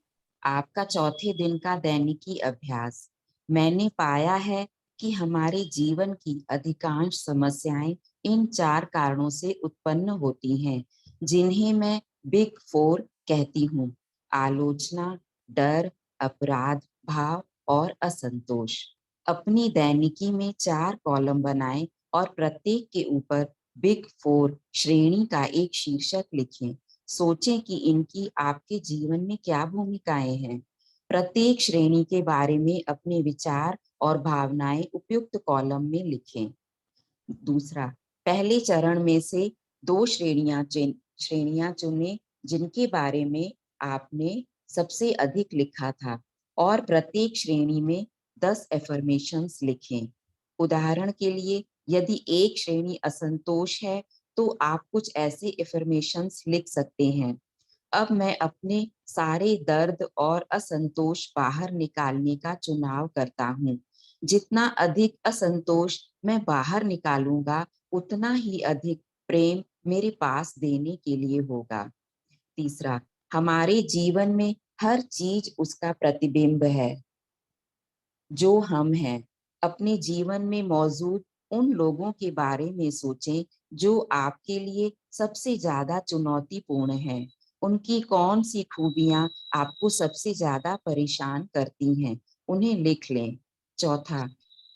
S1: आपका चौथे दिन का दैनिकी अभ्यास। मैंने पाया है कि हमारे जीवन की अधिकांश समस्याएं इन 4 कारणों से उत्पन्न होती हैं, जिन्हें मैं बिग 4 कहती हूँ: आलोचना, डर, अपराध भाव और असंतोष। अपनी दैनिकी में 4 कॉलम बनाएं और प्रत्येक के ऊपर बिग 4 श्रेणी का एक शीर्षक लिखें। सोचें कि इनकी आपके जीवन में क्या भूमिकाएं हैं। प्रत्येक श्रेणी के बारे में अपने विचार और भावनाएं उपयुक्त कॉलम में लिखें। दूसरा, पहले चरण में से 2 श्रेणियां चुनें जिनके बारे में आपने सबसे अधिक लिखा था, और प्रत्येक श्रेणी में 10 एफर्मेशंस लिखें। उदाहरण के लिए, यदि एक श्रेणी असंतोष है तो आप कुछ ऐसे एफर्मेशंस लिख सकते हैं: अब मैं अपने सारे दर्द और असंतोष बाहर निकालने का चुनाव करता हूँ। जितना अधिक असंतोष मैं बाहर निकालूंगा, उतना ही अधिक प्रेम मेरे पास देने के लिए होगा। तीसरा, हमारे जीवन में हर चीज उसका प्रतिबिंब है जो हम हैं। अपने जीवन में मौजूद उन लोगों के बारे में सोचें जो आपके लिए सबसे ज्यादा चुनौतीपूर्ण हैं। उनकी कौन सी खूबियां आपको सबसे ज्यादा परेशान करती हैं, उन्हें लिख लें। चौथा,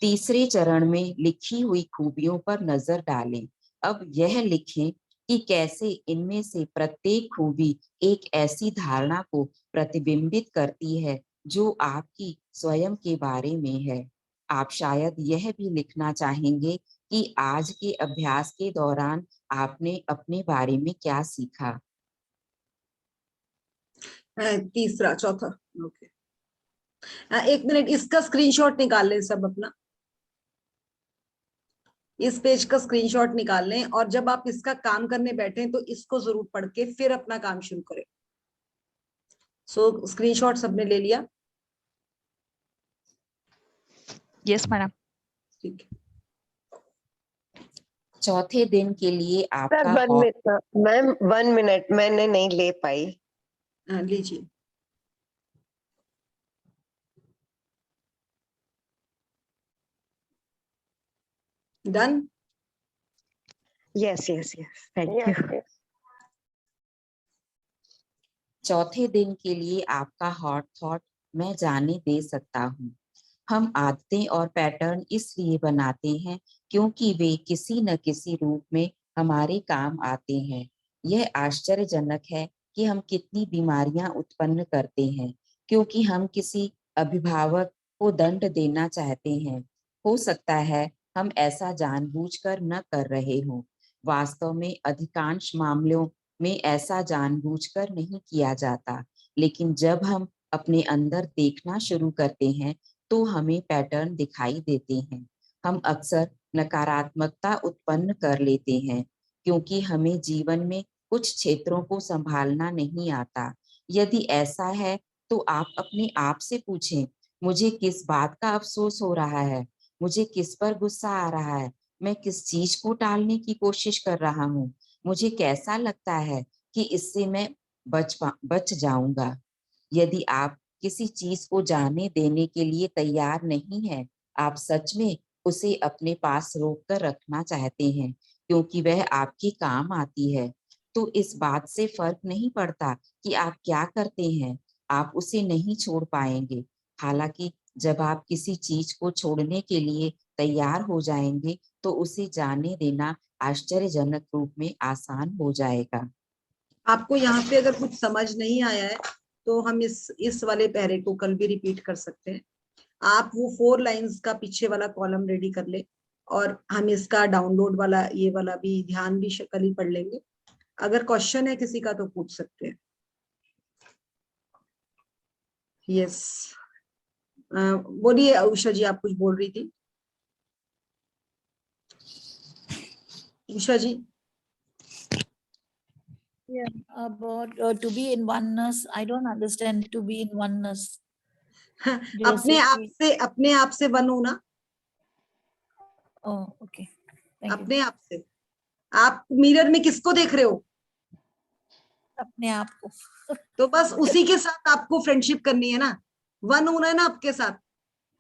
S1: तीसरे चरण में लिखी हुई खूबियों पर नजर डालें। अब यह लिखें कि कैसे इनमें से प्रत्येक खूबी एक ऐसी धारणा को प्रतिबिंबित करती है जो आपकी स्वयं के बारे में है। आप शायद यह भी लिखना चाहेंगे कि आज के अभ्यास के दौरान आपने अपने बारे में क्या सीखा।
S2: तीसरा, चौथा, ओके। 1 मिनट, इसका स्क्रीनशॉट निकाल लें सब अपना, इस पेज का स्क्रीनशॉट निकाल लें, और जब आप इसका काम करने बैठे तो इसको जरूर पढ़ के फिर अपना काम शुरू करें। सो स्क्रीनशॉट सबने ले लिया?
S13: Yes madam.
S2: ठीक है।
S1: चौथे दिन के लिए आपका
S15: मैम 1 मिनट, मैंने नहीं ले पाई।
S2: लीजिए। डन?
S15: Yes, thank you.
S1: चौथे दिन के लिए आपका हॉट थॉट मैं जाने दे सकता हूँ। हम आदतें और पैटर्न इसलिए बनाते हैं क्योंकि वे किसी न किसी रूप में हमारे काम आते हैं। यह आश्चर्यजनक है कि हम कितनी बीमारियां उत्पन्न करते हैं क्योंकि हम किसी अभिभावक को दंड देना चाहते हैं। हो सकता है हम ऐसा जानबूझकर न कर रहे हों। वास्तव में अधिकांश मामलों में ऐसा जानबूझकर नहीं किया जाता। लेकिन जब हम अपने अंदर देखना शुरू करते हैं तो हमें पैटर्न दिखाई देते हैं। हम अक्सर नकारात्मकता उत्पन्न कर लेते हैं क्योंकि हमें जीवन में कुछ क्षेत्रों को संभालना नहीं आता। यदि ऐसा है तो आप अपने आप से पूछें, मुझे किस बात का अफसोस हो रहा है? मुझे किस पर गुस्सा आ रहा है? मैं किस चीज को टालने की कोशिश कर रहा हूँ? मुझे कैसा लगता है कि इससे मैं बच जाऊंगा? यदि आप किसी चीज को जाने देने के लिए तैयार नहीं है, आप सच में उसे अपने पास रोक कर रखना चाहते हैं क्योंकि वह आपके काम आती है, तो इस बात से फर्क नहीं पड़ता कि आप क्या करते हैं, आप उसे नहीं छोड़ पाएंगे। हालांकि जब आप किसी चीज को छोड़ने के लिए तैयार हो जाएंगे तो उसे जाने देना आश्चर्यजनक रूप में आसान हो जाएगा।
S2: आपको यहाँ पे अगर कुछ समझ नहीं आया है तो हम इस वाले पैरे को कल भी रिपीट कर सकते हैं। आप वो 4 लाइंस का पीछे वाला कॉलम रेडी कर ले और हम इसका डाउनलोड वाला ये वाला भी ध्यान भी कल ही पढ़ लेंगे। अगर क्वेश्चन है किसी का तो पूछ सकते हैं। यस, बोलिए उषा जी, आप कुछ बोल रही थी। उषा जी।
S14: Yeah, about to be in oneness. I don't understand to be in oneness.
S2: अपने आप से वन होना।
S14: Oh, okay. Thank you.
S2: अपने आप से। आप मिरर में किसको देख रहे हो?
S14: अपने आप को।
S2: तो बस उसी के साथ आपको फ्रेंडशिप करनी है ना, वन होना है ना आपके साथ।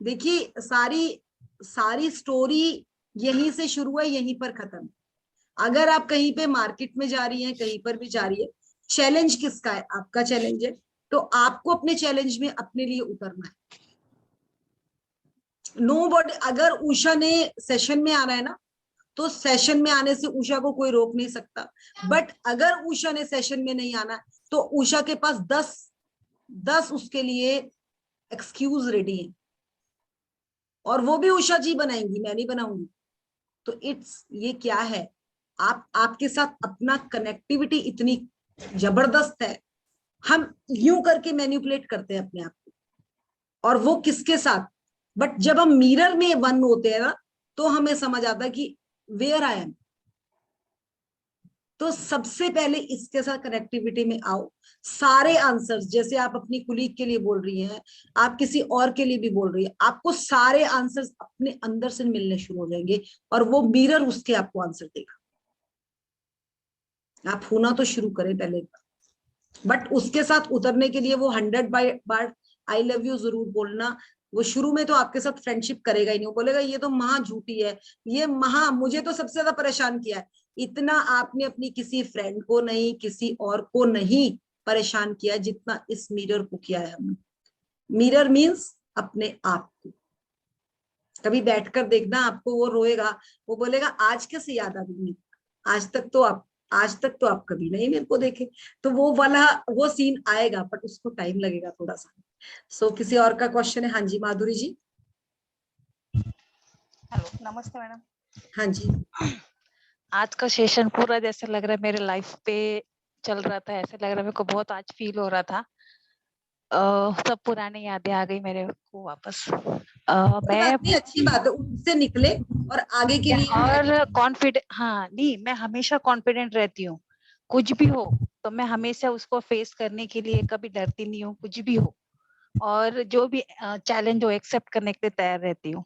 S2: देखिए सारी स्टोरी यहीं से शुरू है, यहीं पर खत्म। अगर आप कहीं पे मार्केट में जा रही हैं, कहीं पर भी जा रही है, चैलेंज किसका है? आपका चैलेंज है। तो आपको अपने चैलेंज में अपने लिए उतरना है। नोबडी, अगर उषा ने सेशन में आना है ना, तो सेशन में आने से उषा को कोई रोक नहीं सकता। बट अगर उषा ने सेशन में नहीं आना तो उषा के पास 10 उसके लिए एक्सक्यूज रेडी है, और वो भी उषा जी बनाएंगी, मैं नहीं बनाऊंगी। तो ये क्या है, आपके साथ अपना कनेक्टिविटी इतनी जबरदस्त है। हम यूं करके मैनिपुलेट करते हैं अपने आप को, और वो किसके साथ? बट जब हम मिरर में वन होते हैं ना, तो हमें समझ आता है कि वेयर आई एम। तो सबसे पहले इसके साथ कनेक्टिविटी में आओ। सारे आंसर्स, जैसे आप अपनी कुलीग के लिए बोल रही हैं, आप किसी और के लिए भी बोल रही है, आपको सारे आंसर्स अपने अंदर से मिलने शुरू हो जाएंगे, और वो मिरर उसके आपको आंसर देगा। आप होना तो शुरू करें पहले, बट उसके साथ उतरने के लिए वो 100 बार आई लव यू जरूर बोलना। वो शुरू में तो आपके साथ फ्रेंडशिप करेगा ही नहीं, वो बोलेगा ये तो महा झूठी है, ये महा, मुझे तो सबसे ज्यादा परेशान किया है। इतना आपने अपनी किसी फ्रेंड को नहीं, किसी और को नहीं परेशान किया जितना इस मिरर को किया है हमने। मिरर मीन्स अपने आप को। कभी बैठकर देखना, आपको वो रोएगा, वो बोलेगा आज कैसे याद आ गई, आज तक तो आप कभी नहीं मेरे को देखे। तो वो सीन आएगा, बट उसको टाइम लगेगा थोड़ा सा। सो किसी और का क्वेश्चन है? हाँ जी, माधुरी जी।
S13: हेलो, नमस्ते मैडम।
S2: हाँ जी।
S13: आज का सेशन पूरा जैसे लग रहा है मेरे लाइफ पे चल रहा था, ऐसे लग रहा है, मेरे को बहुत आज फील हो रहा था। सब पुरानी यादें आ गई मेरे को वापस। मैं
S2: अच्छी बात है, उससे निकले और आगे के लिए
S13: और कॉन्फिडेंट, हाँ नहीं, मैं हमेशा कॉन्फिडेंट रहती हूँ, कुछ भी हो तो मैं हमेशा उसको फेस करने के लिए कभी डरती नहीं हूँ, कुछ भी हो, और जो भी चैलेंज हो एक्सेप्ट करने के लिए तैयार रहती हूँ।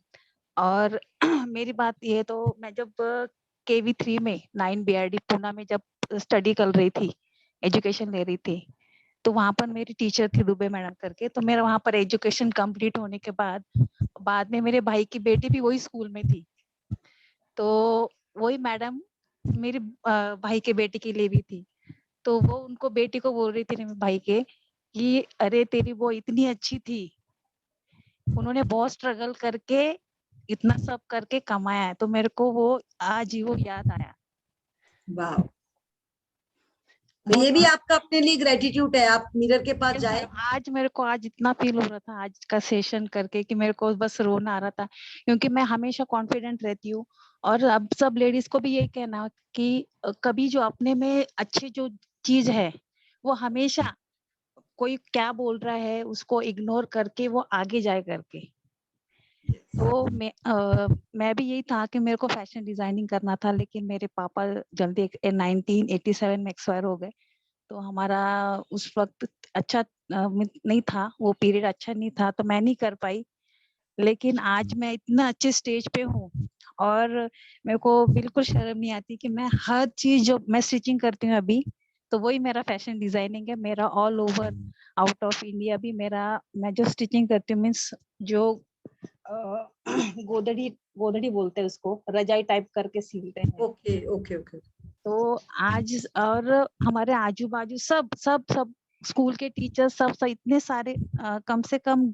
S13: और मेरी बात ये, तो मैं जब KV3 में 9 BRD पूना में जब स्टडी कर रही थी, एजुकेशन ले रही थी, तो वहां पर मेरी टीचर थी दुबे मैडम करके। तो मेरा वहां पर एजुकेशन कंप्लीट होने के बाद में मेरे भाई की बेटी भी वही स्कूल में थी, तो वही मैडम मेरे भाई के बेटी के लिए भी थी। तो वो उनको बेटी को बोल रही थी मेरे भाई के कि अरे तेरी वो इतनी अच्छी थी, उन्होंने बहुत स्ट्रगल करके इतना सब करके कमाया है। तो मेरे को वो आज ही वो याद आया।
S2: वाह, तो ये भी आपका अपने लिए ग्रेटिट्यूड है। आप मिरर के पास जाए।
S13: आज मेरे को आज इतना फील हो रहा था आज का सेशन करके कि मेरे को बस रोना आ रहा था, क्योंकि मैं हमेशा कॉन्फिडेंट रहती हूँ। और अब सब लेडीज को भी यही कहना कि कभी जो अपने में अच्छी जो चीज है वो हमेशा कोई क्या बोल रहा है उसको इग्नोर करके वो आगे जाए करके। तो मैं भी यही था कि मेरे को फैशन डिजाइनिंग करना था, लेकिन मेरे पापा जल्दी 1987 में एक्सपायर हो गए। तो हमारा उस वक्त अच्छा नहीं था, वो पीरियड अच्छा नहीं था, तो मैं नहीं कर पाई। लेकिन आज मैं इतना अच्छे स्टेज पे हूँ और मेरे को बिल्कुल शर्म नहीं आती कि मैं हर चीज जो मैं स्टिचिंग करती हूँ अभी, तो वही मेरा फैशन डिजाइनिंग है। मेरा all over out of India भी मैं जो स्टिचिंग करती हूँ मीन्स जो गोदड़ी बोलते हैं उसको, रजाई टाइप करके सिलते हैं।
S2: Okay okay okay.
S13: तो आज और हमारे आजू बाजू सब सब सब स्कूल के टीचर्स सब इतने सारे कम से कम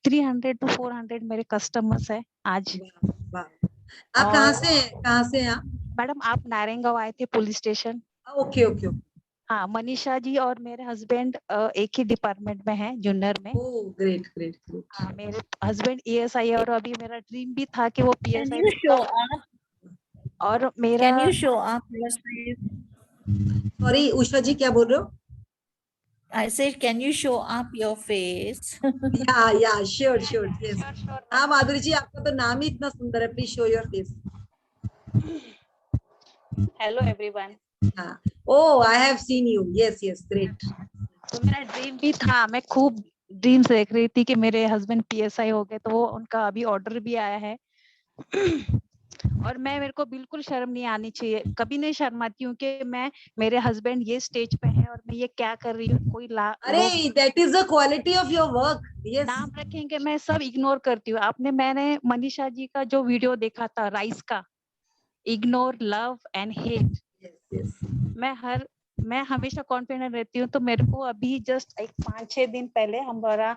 S13: 300 to 400 मेरे कस्टमर्स है आज।
S2: आप कहाँ से हैं आप?
S13: मैडम आप नारायणगांव आए थे पुलिस स्टेशन।
S2: Okay okay.
S13: हाँ, मनीषा जी और मेरे हस्बैंड एक ही डिपार्टमेंट में हैं, जूनियर में।
S2: Oh great great great.
S13: हाँ, मेरे हस्बैंड ESI और अभी मेरा ड्रीम भी था कि वो
S14: Can
S13: PSI
S14: you show up?
S13: और मेरा
S14: Can you show up your face?
S2: Sorry Usha ji क्या बोल रहे हो?
S14: I said, can you show up your face?
S2: या श्योर श्योर यस। हाँ माधुरी जी, आपका तो नाम ही इतना सुंदर है, please show your face.
S13: Hello everyone.
S2: हाँ, oh I have seen you, yes yes great.
S13: तो मेरा ड्रीम भी था, मैं खूब ड्रीम्स देख रही थी कि मेरे हस्बैंड PSI हो गए, तो वो उनका अभी ऑर्डर भी आया है। और मेरे को बिल्कुल शर्म नहीं आनी चाहिए, कभी नहीं शर्माती हूँ कि मेरे हस्बैंड ये स्टेज पे है और मैं ये क्या कर रही हूँ। कोई
S2: अरे that is the quality of your work. Yes,
S13: नाम रखेंगे मैं सब इग्नोर करती हूँ। मैंने मनीषा जी का जो वीडियो देखा था राइस का, इग्नोर लव एंड हेट, मैं हमेशा कॉन्फिडेंट रहती हूँ। तो मेरे को अभी जस्ट एक 5-6 दिन पहले हमारा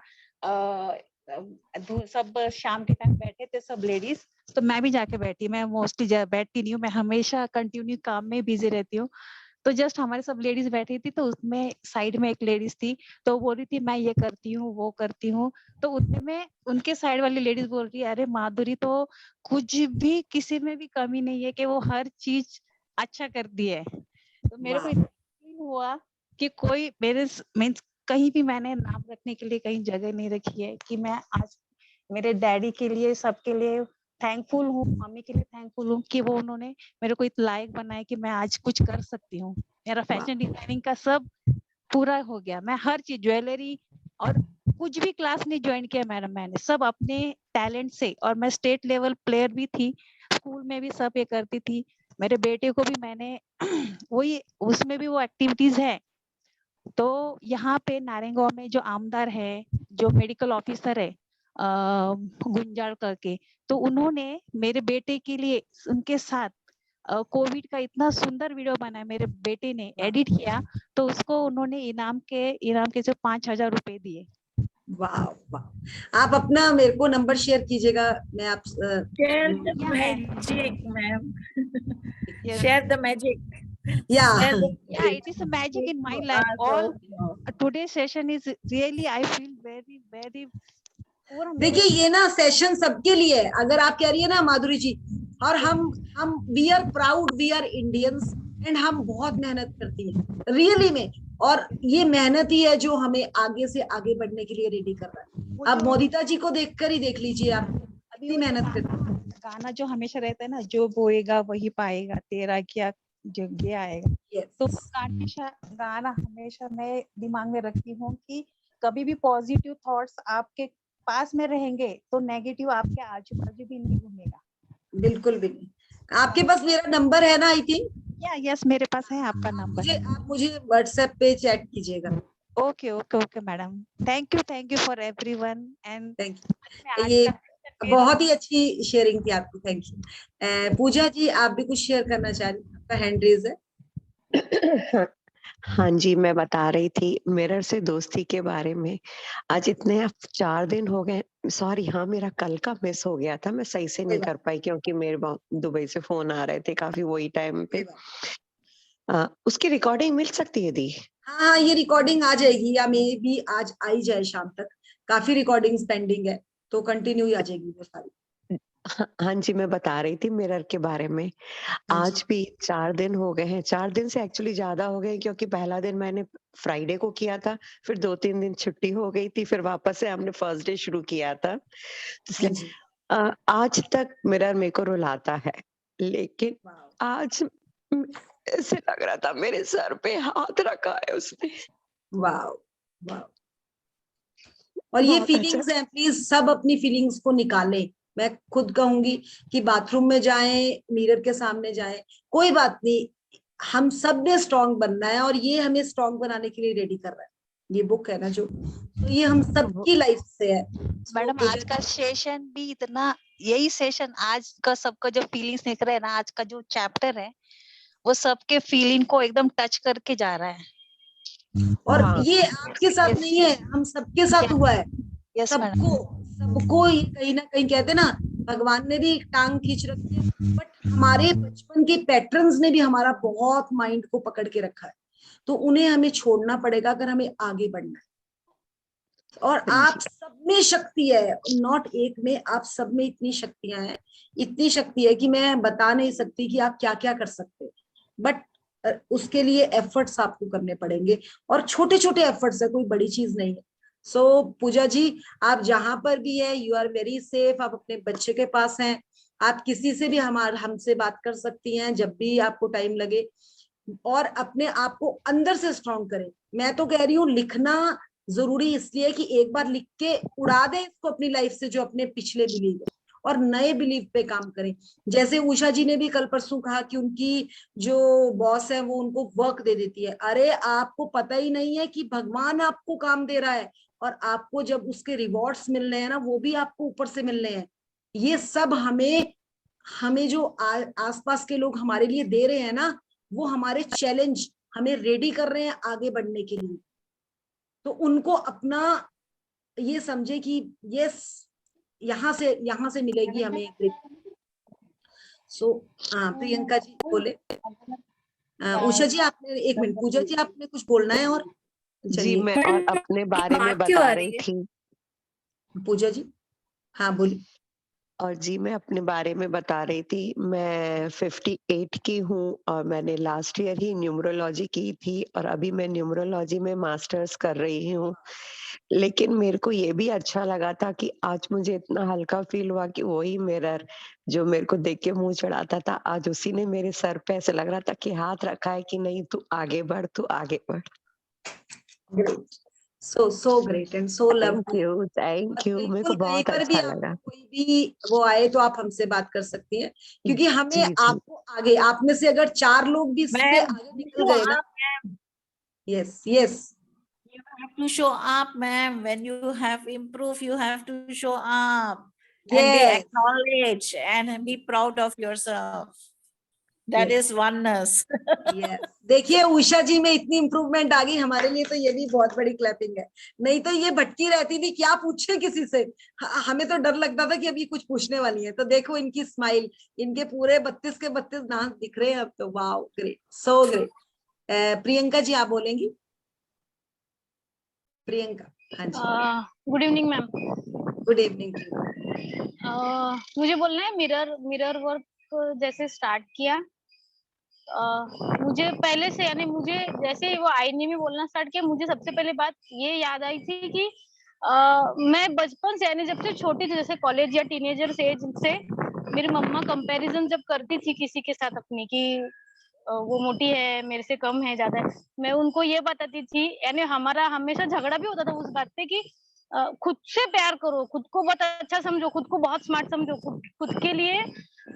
S13: सब शाम के टाइम बैठे थे सब लेडीज, तो मैं भी जाके बैठी। मैं मोस्टली बैठती नहीं हूँ, मैं हमेशा कंटिन्यू काम में बिजी रहती हूँ। तो जस्ट हमारे सब लेडीज बैठी थी, तो उसमें साइड में एक लेडीज थी, तो बोल रही थी मैं ये करती हूँ वो करती हूँ। तो उतने में उनके साइड वाली लेडीज बोल रही है अरे माधुरी तो कुछ भी किसी में भी कमी नहीं है, कि वो हर चीज अच्छा करती है। तो मेरे को फील हुआ कि कोई मेरे मीन्स कहीं भी मैंने नाम रखने के लिए कहीं जगह नहीं रखी है, कि मैं आज मेरे डैडी के लिए सबके लिए थैंकफुल हूँ, मम्मी के लिए थैंकफुल हूँ कि वो उन्होंने मेरे को इतना लायक बनाया कि मैं आज कुछ कर सकती हूँ। मेरा फैशन डिजाइनिंग का सब पूरा हो गया। मैं हर चीज ज्वेलरी और कुछ भी क्लास नहीं ज्वाइन किया मैडम, मैंने सब अपने टैलेंट से। और मैं स्टेट लेवल प्लेयर भी थी, स्कूल में भी सब ये करती थी। मेरे बेटे को भी मैंने वही उसमें भी वो एक्टिविटीज है। तो यहाँ पे नारायणगांव में जो आमदार है, जो मेडिकल ऑफिसर है गुंजाल करके, तो उन्होंने मेरे बेटे के लिए उनके साथ कोविड का इतना सुंदर वीडियो बनाया, मेरे बेटे ने एडिट किया, तो उसको उन्होंने इनाम के जो 5,000 रुपए दिए।
S2: वाह वाह। आप अपना मेरे को नंबर शेयर कीजिएगा, मैं आप
S14: Share the magic, ma'am. Share the magic.
S2: Yeah.
S13: Yeah, it is a magic in my life. All today's session is really, I feel very, very.
S2: देखिए ये ना सेशन सबके लिए है, अगर आप कह रही है ना माधुरी जी, और हम we are proud, we are Indians, and हम बहुत मेहनत करती हैं रियली में, और ये मेहनत ही है जो हमें आगे से आगे बढ़ने के लिए रेडी कर रहा है। अब मोदिता जी को देखकर ही देख लीजिए आप कितनी मेहनत करती है।
S13: गाना जो हमेशा रहता है ना, जो बोएगा वही पाएगा, तेरा क्या जग्गे आएगा। तो गाना हमेशा मैं दिमाग में रखती हूँ कि कभी भी पॉजिटिव थॉट्स आपके पास में रहेंगे तो नेगेटिव आपके आजू बाजू भी नहीं घूमेगा।
S2: बिल्कुल भी नहीं। आपके पास मेरा नंबर है ना? आई थिंक
S13: यस मेरे पास है आपका नंबर।
S2: आप मुझे व्हाट्सएप पे चैट कीजिएगा।
S13: Okay okay okay madam, thank you for everyone and
S2: thank you. ये बहुत ही अच्छी शेयरिंग थी आपकी, थैंक यू। पूजा जी आप भी कुछ शेयर करना चाह रही हैं? आपका हैंड रेज है।
S15: हाँ जी, मैं बता रही थी मिरर से दोस्ती के बारे में। आज इतने 4 दिन हो गए, सॉरी हाँ मेरा कल का मिस हो गया था, मैं सही से नहीं कर पाई क्योंकि मेरे दुबई से फोन आ रहे थे काफी वही टाइम पे। उसकी रिकॉर्डिंग मिल सकती है दी?
S2: हाँ ये रिकॉर्डिंग आ जाएगी, या मे भी आज आई जाए शाम तक। काफी रिकॉर्डिंग्स पेंडिंग है, तो कंटिन्यू ही आ जाएगी वो सारी।
S15: हाँ जी, मैं बता रही थी मिरर के बारे में।
S2: हाँ जी।
S15: आज भी 4 दिन हो गए हैं, 4 दिन से एक्चुअली ज़्यादा हो गए हैं, क्योंकि पहला दिन मैंने फ्राइडे को किया था, फिर 2-3 दिन छुट्टी हो गई थी, फिर वापस से हमने फर्स्ट डे शुरू किया था। तो
S2: हाँ
S15: इसलिए
S2: जी।
S15: आज तक मिरर मेरे को रुलाता है, लेकिन
S2: वाओ!
S15: आज ऐसे लग रहा था मेरे सर पे हाथ रखा है उसने।
S2: वाओ! वाओ! और ये
S15: बहुत अच्छा।
S2: फीलिंग्स हैं, प्लीज सब अपनी फीलिंग्स को निकालें। मैं खुद कहूंगी कि बाथरूम में जाएं, मिरर के सामने जाएं, कोई बात नहीं, हम सब ने स्ट्रांग बनना है और ये हमें स्ट्रांग बनाने के लिए रेडी कर रहा है। ये बुक है ना जो, तो ये हम सबकी लाइफ से है।
S13: मैडम आज का सेशन भी इतना, यही सेशन आज का सबका जो फीलिंग्स निकल रहे हैं ना, आज का जो चैप्टर है वो सबके फीलिंग को एकदम टच करके जा रहा है।
S2: और ये आपके साथ नहीं है, हम सबके साथ हुआ है। सबको ये कहीं ना कहीं कहते ना, भगवान ने भी टांग खींच रखी है, बट हमारे बचपन के पैटर्न्स ने भी हमारा बहुत माइंड को पकड़ के रखा है, तो उन्हें हमें छोड़ना पड़ेगा अगर हमें आगे बढ़ना है। और आप सब में शक्ति है, नॉट एक में, आप सब में इतनी शक्तियां हैं, इतनी शक्ति है कि मैं बता नहीं सकती कि आप क्या क्या कर सकते, बट उसके लिए एफर्ट्स आपको करने पड़ेंगे, और छोटे छोटे एफर्ट्स है, कोई बड़ी चीज नहीं है। सो पूजा जी, आप जहां पर भी है, यू आर वेरी सेफ, आप अपने बच्चे के पास हैं, आप किसी से भी हमसे बात कर सकती हैं जब भी आपको टाइम लगे, और अपने आप को अंदर से स्ट्रांग करें। मैं तो कह रही हूँ लिखना जरूरी इसलिए कि एक बार लिख के उड़ा दे इसको अपनी लाइफ से, जो अपने पिछले बिलीव है, और नए बिलीव पे काम करें। जैसे उषा जी ने भी कल परसों कहा कि उनकी जो बॉस है वो उनको वर्क दे देती है। अरे आपको पता ही नहीं है कि भगवान आपको काम दे रहा है, और आपको जब उसके रिवॉर्ड्स मिल रहे हैं ना, वो भी आपको ऊपर से मिल रहे हैं। ये सब हमें जो आसपास के लोग हमारे लिए दे रहे हैं ना, वो हमारे चैलेंज हमें रेडी कर रहे हैं आगे बढ़ने के लिए। तो उनको अपना ये समझे कि यस, यहाँ से मिलेगी हमें ग्रिप। सो प्रियंका जी बोले। उषा जी आपने, एक मिनट, पूजा जी आपने कुछ बोलना है? और
S15: जी, मैं और अपने बारे में बता रही थी।
S2: पूजा जी हाँ बोलिए।
S15: और जी, मैं अपने बारे में बता रही थी। मैं 58 की हूँ और मैंने लास्ट ईयर ही न्यूमरोलॉजी की थी, और अभी मैं न्यूमरोलॉजी में मास्टर्स कर रही हूँ। लेकिन मेरे को ये भी अच्छा लगा था कि आज मुझे इतना हल्का फील हुआ कि वही मिरर जो मेरे को देख के मुँह चढ़ाता था, आज उसी ने मेरे सर पे ऐसे लग रहा था कि हाथ रखा है कि नहीं, तू आगे बढ़, तू आगे बढ़।
S2: So great and so lovely.
S15: Thank you, मेरे को
S2: बिल्कुल, कहीं
S15: बहुत
S2: पर भी
S15: अच्छा
S2: आपको
S15: लगा।
S2: कोई भी वो आए तो आप हमसे बात कर सकती हैं, क्योंकि हमें
S15: जी, जी।
S2: आपको आगे, आप में से अगर 4 लोग भी इससे आगे निकल गए ना, yes yes,
S14: You have to show up, ma'am. When you have improved, you have to show up and be
S2: Yes.
S14: acknowledged and be proud of yourself. That
S2: Yes.
S14: is oneness.
S2: Yes. देखिए उषा जी में इतनी improvement आ गई, हमारे लिए तो ये भी बहुत बड़ी क्लैपिंग है। नहीं तो ये भटकी रहती थी, क्या पूछे किसी से, हमें तो डर लगता था कि अभी कुछ पूछने वाली है। तो देखो इनकी स्माइल, इनके पूरे 32 के 32 दांत दिख रहे हैं अब तो। Wow, great, so great. Priyanka ji आप बोलेंगी? प्रियंका, हाँ जी।
S12: Good evening ma'am.
S2: Good evening.
S12: मुझे बोलना है, मिरर वर्क जैसे स्टार्ट किया, मुझे पहले से, यानी मुझे जैसे वो आईने में बोलना स्टार्ट किया, मुझे सबसे पहले बात ये याद आई थी कि मैं बचपन से, यानी जब से छोटी थी, जैसे कॉलेज या टीनेजर एज से, मेरी मम्मा कंपैरिजन जब करती थी किसी के साथ अपनी, कि वो मोटी है, मेरे से कम है, ज्यादा है, मैं उनको ये बताती थी, यानी हमारा हमेशा झगड़ा भी होता था उस बात पे कि खुद से प्यार करो, खुद को बहुत अच्छा समझो, खुद को बहुत स्मार्ट समझो, खुद के लिए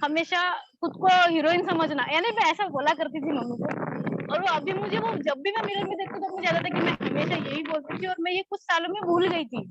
S12: हमेशा खुद को हीरोइन समझना, यानी मैं ऐसा बोला करती थी मम्मी को। और वो अभी मुझे, वो जब भी मैं मिरर में देखती हूँ तो मुझे याद आता है कि मैं हमेशा यही बोलती थी, और मैं ये कुछ सालों में भूल गई थी।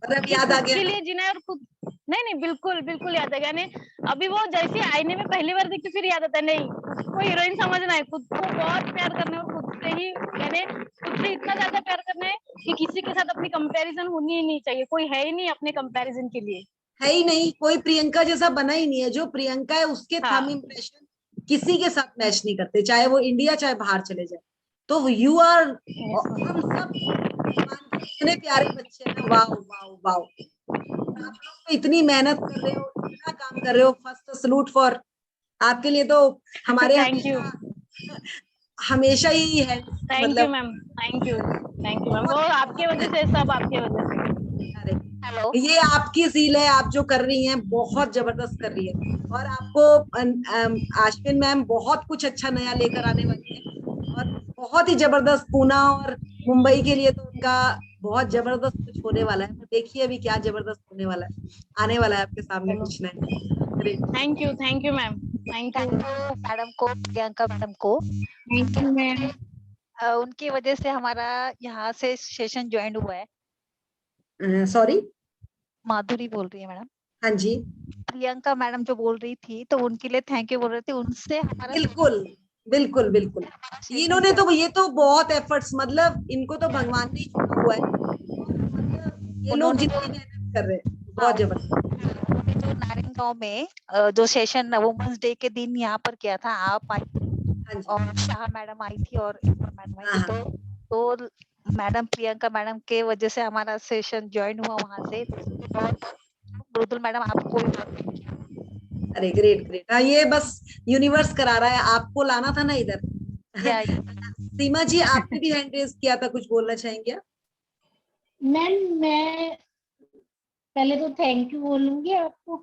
S2: मतलब याद आ गया
S12: के लिए जीना है, और खुद, नहीं बिल्कुल बिल्कुल याद आ गया। यानी अभी वो जैसे आईने में पहली बार देखती, फिर याद आता है, नहीं, खुद को हीरोइन समझना है, खुद को बहुत प्यार करना है, और खुद से ही, यानी खुद से इतना ज्यादा प्यार करना है कि किसी के साथ अपनी कंपैरिजन होनी ही नहीं चाहिए। कोई है ही नहीं अपने कंपैरिजन के लिए,
S2: है ही नहीं, कोई प्रियंका जैसा बना ही नहीं है। जो प्रियंका है उसके थंब इम्प्रेशन किसी के साथ मैच नहीं करते, चाहे वो इंडिया चाहे बाहर चले जाए। तो यू आर, हम सब इतने प्यारे बच्चे हैं। वाओ वाओ वाओ, इतनी मेहनत कर रहे हो, इतना काम कर रहे हो, फर्स्ट सलूट फॉर आपके लिए। तो हमारे
S12: थैंक यू,
S2: हमेशा ही है,
S12: थैंक यू
S2: मतलब
S12: मैम, थैंक यू मैम, वो आपके वजह से, सब आपके वजह से।
S2: अरे
S12: हेलो,
S2: ये आपकी सील है, आप जो कर रही हैं बहुत जबरदस्त कर रही है। और आपको आश्विन मैम बहुत कुछ अच्छा नया लेकर आने वाली है, और बहुत ही जबरदस्त पूना और मुंबई के लिए तो उनका बहुत जबरदस्त कुछ होने वाला है। तो देखिए अभी क्या जबरदस्त होने वाला है, आने वाला है आपके सामने कुछ नया। Great,
S12: thank you ma'am, thank you
S13: madam को, प्रियंका मैडम को,
S12: थैंक यू मैम।
S13: उनकी वजह से हमारा यहाँ से सेशन ज्वाइन हुआ है।
S2: सॉरी
S13: माधुरी बोल रही है मैडम।
S2: हाँ जी,
S13: प्रियंका मैडम जो बोल रही थी, तो उनके लिए थैंक यू बोल रहे थे, उनसे हमारा
S2: बिल्कुल बिल्कुल बिल्कुल। इन्होंने तो, ये तो बहुत एफर्ट्स, मतलब इनको तो भगवान ने ही चुना हुआ है, मतलब ये लोग जितनी मेहनत कर रहे हैं बहुत जबरदस्त।
S13: जो नारायणगांव में जो सेशन वुमेन्स डे के दिन यहाँ पर किया था, आप आई और शाह मैडम आई थी और मैडम आई थी, तो मैडम प्रियंका मैडम के वजह से हमारा सेशन ज्वाइन हुआ वहां से। मृदुल मैडम आपको,
S2: अरे ग्रेट ग्रेट, हाँ ये बस यूनिवर्स करा रहा है, आपको लाना था ना इधर। सीमा जी आपने भी हैंड रेज किया था, कुछ बोलना चाहेंगे?
S16: मैम मैं पहले तो थैंक यू बोलूंगी आपको।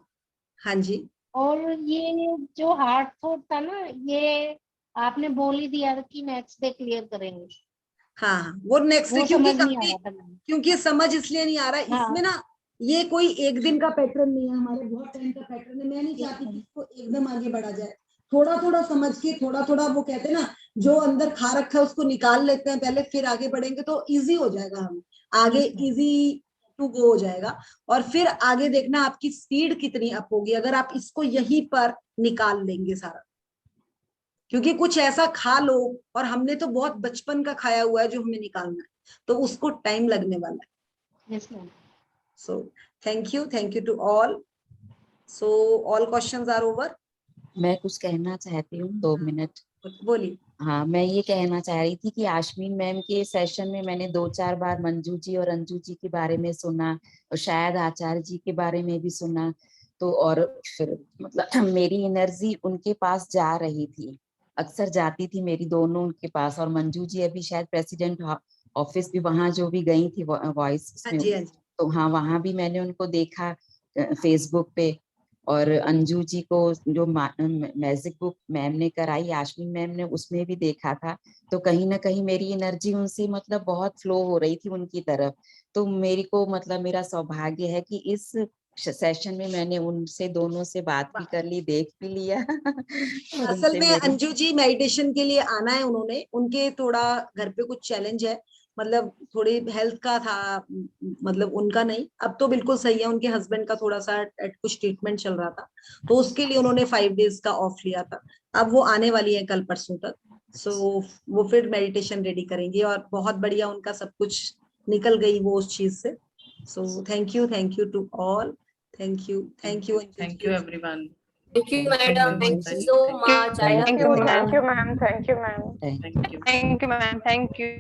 S2: हाँ जी।
S16: और ये जो हार्ट थॉट था ना, ये आपने बोल ही दिया था कि नेक्स्ट डे क्लियर करेंगे।
S2: हाँ वो नेक्स्ट डे,
S16: समझ नहीं आ रहा था मैम।
S2: क्योंकि समझ इसलिए नहीं आ रहा है,
S16: हाँ।
S2: इसमें ना ये कोई एक दिन का पैटर्न नहीं है, हमारे बहुत टाइम का पैटर्न है। मैं नहीं चाहती कि इसको एकदम आगे बढ़ा जाए, थोड़ा थोड़ा समझ के, थोड़ा थोड़ा, वो कहते हैं ना जो अंदर खा रखा है उसको निकाल लेते हैं पहले, फिर आगे बढ़ेंगे तो इजी हो जाएगा, हम आगे इजी टू गो हो जाएगा। और फिर आगे देखना आपकी स्पीड कितनी अप होगी अगर आप इसको यहीं पर निकाल लेंगे सारा। क्योंकि कुछ ऐसा खा लो, और हमने तो बहुत बचपन का खाया हुआ है जो हमें निकालना है, तो उसको टाइम लगने वाला है।
S16: Yes ma'am.
S2: So thank you to all. So all questions are over.
S1: मैं कुछ कहना चाहती हूँ, 2 मिनट।
S2: बोलिए।
S1: हाँ, मैं ये कहना चाह रही थी कि आश्विन मैम के सेशन में मैंने 2-4 बार मंजू जी और अंजू जी के बारे में सुना, और शायद आचार्य जी के बारे में भी सुना। तो और फिर मतलब मेरी एनर्जी उनके पास जा रही थी, अक्सर जाती थी मेरी दोनों उनके पास। और मंजू जी अभी शायद प्रेसिडेंट ऑफिस भी वहां जो भी गई थी वॉइस में, तो हाँ वहां भी मैंने उनको देखा फेसबुक पे। और अंजू जी को जो मैजिक बुक मैम ने कराई, आश्विन मैम ने, उसमें भी देखा था। तो कहीं ना कहीं मेरी एनर्जी उनसे मतलब बहुत फ्लो हो रही थी उनकी तरफ। तो मेरी को मतलब मेरा सौभाग्य है कि इस सेशन में मैंने उनसे दोनों से बात भी कर ली, देख भी लिया। और
S2: असल
S1: उनसे
S2: में
S1: मेरी
S2: अंजू जी मेडिटेशन के लिए आना है उन्होंने, उनके थोड़ा घर पे कुछ चैलेंज है, मतलब थोड़ी हेल्थ का था, मतलब उनका नहीं, अब तो बिल्कुल सही है। उनके हस्बैंड का थोड़ा सा कुछ ट्रीटमेंट चल रहा था, तो उसके लिए उन्होंने 5 डेज का ऑफ लिया था। अब वो आने वाली है कल परसों तक, सो वो फिर मेडिटेशन रेडी करेंगे, और बहुत बढ़िया उनका सब कुछ निकल गई वो उस चीज से। So thank you to all, thank you
S11: everyone.
S10: Thank you, madam. Thank you so much. I have
S3: Thank you,
S10: to
S3: ma'am.
S13: Thank you, ma'am.
S11: Thank you.
S3: Thank you, ma'am. Thank you.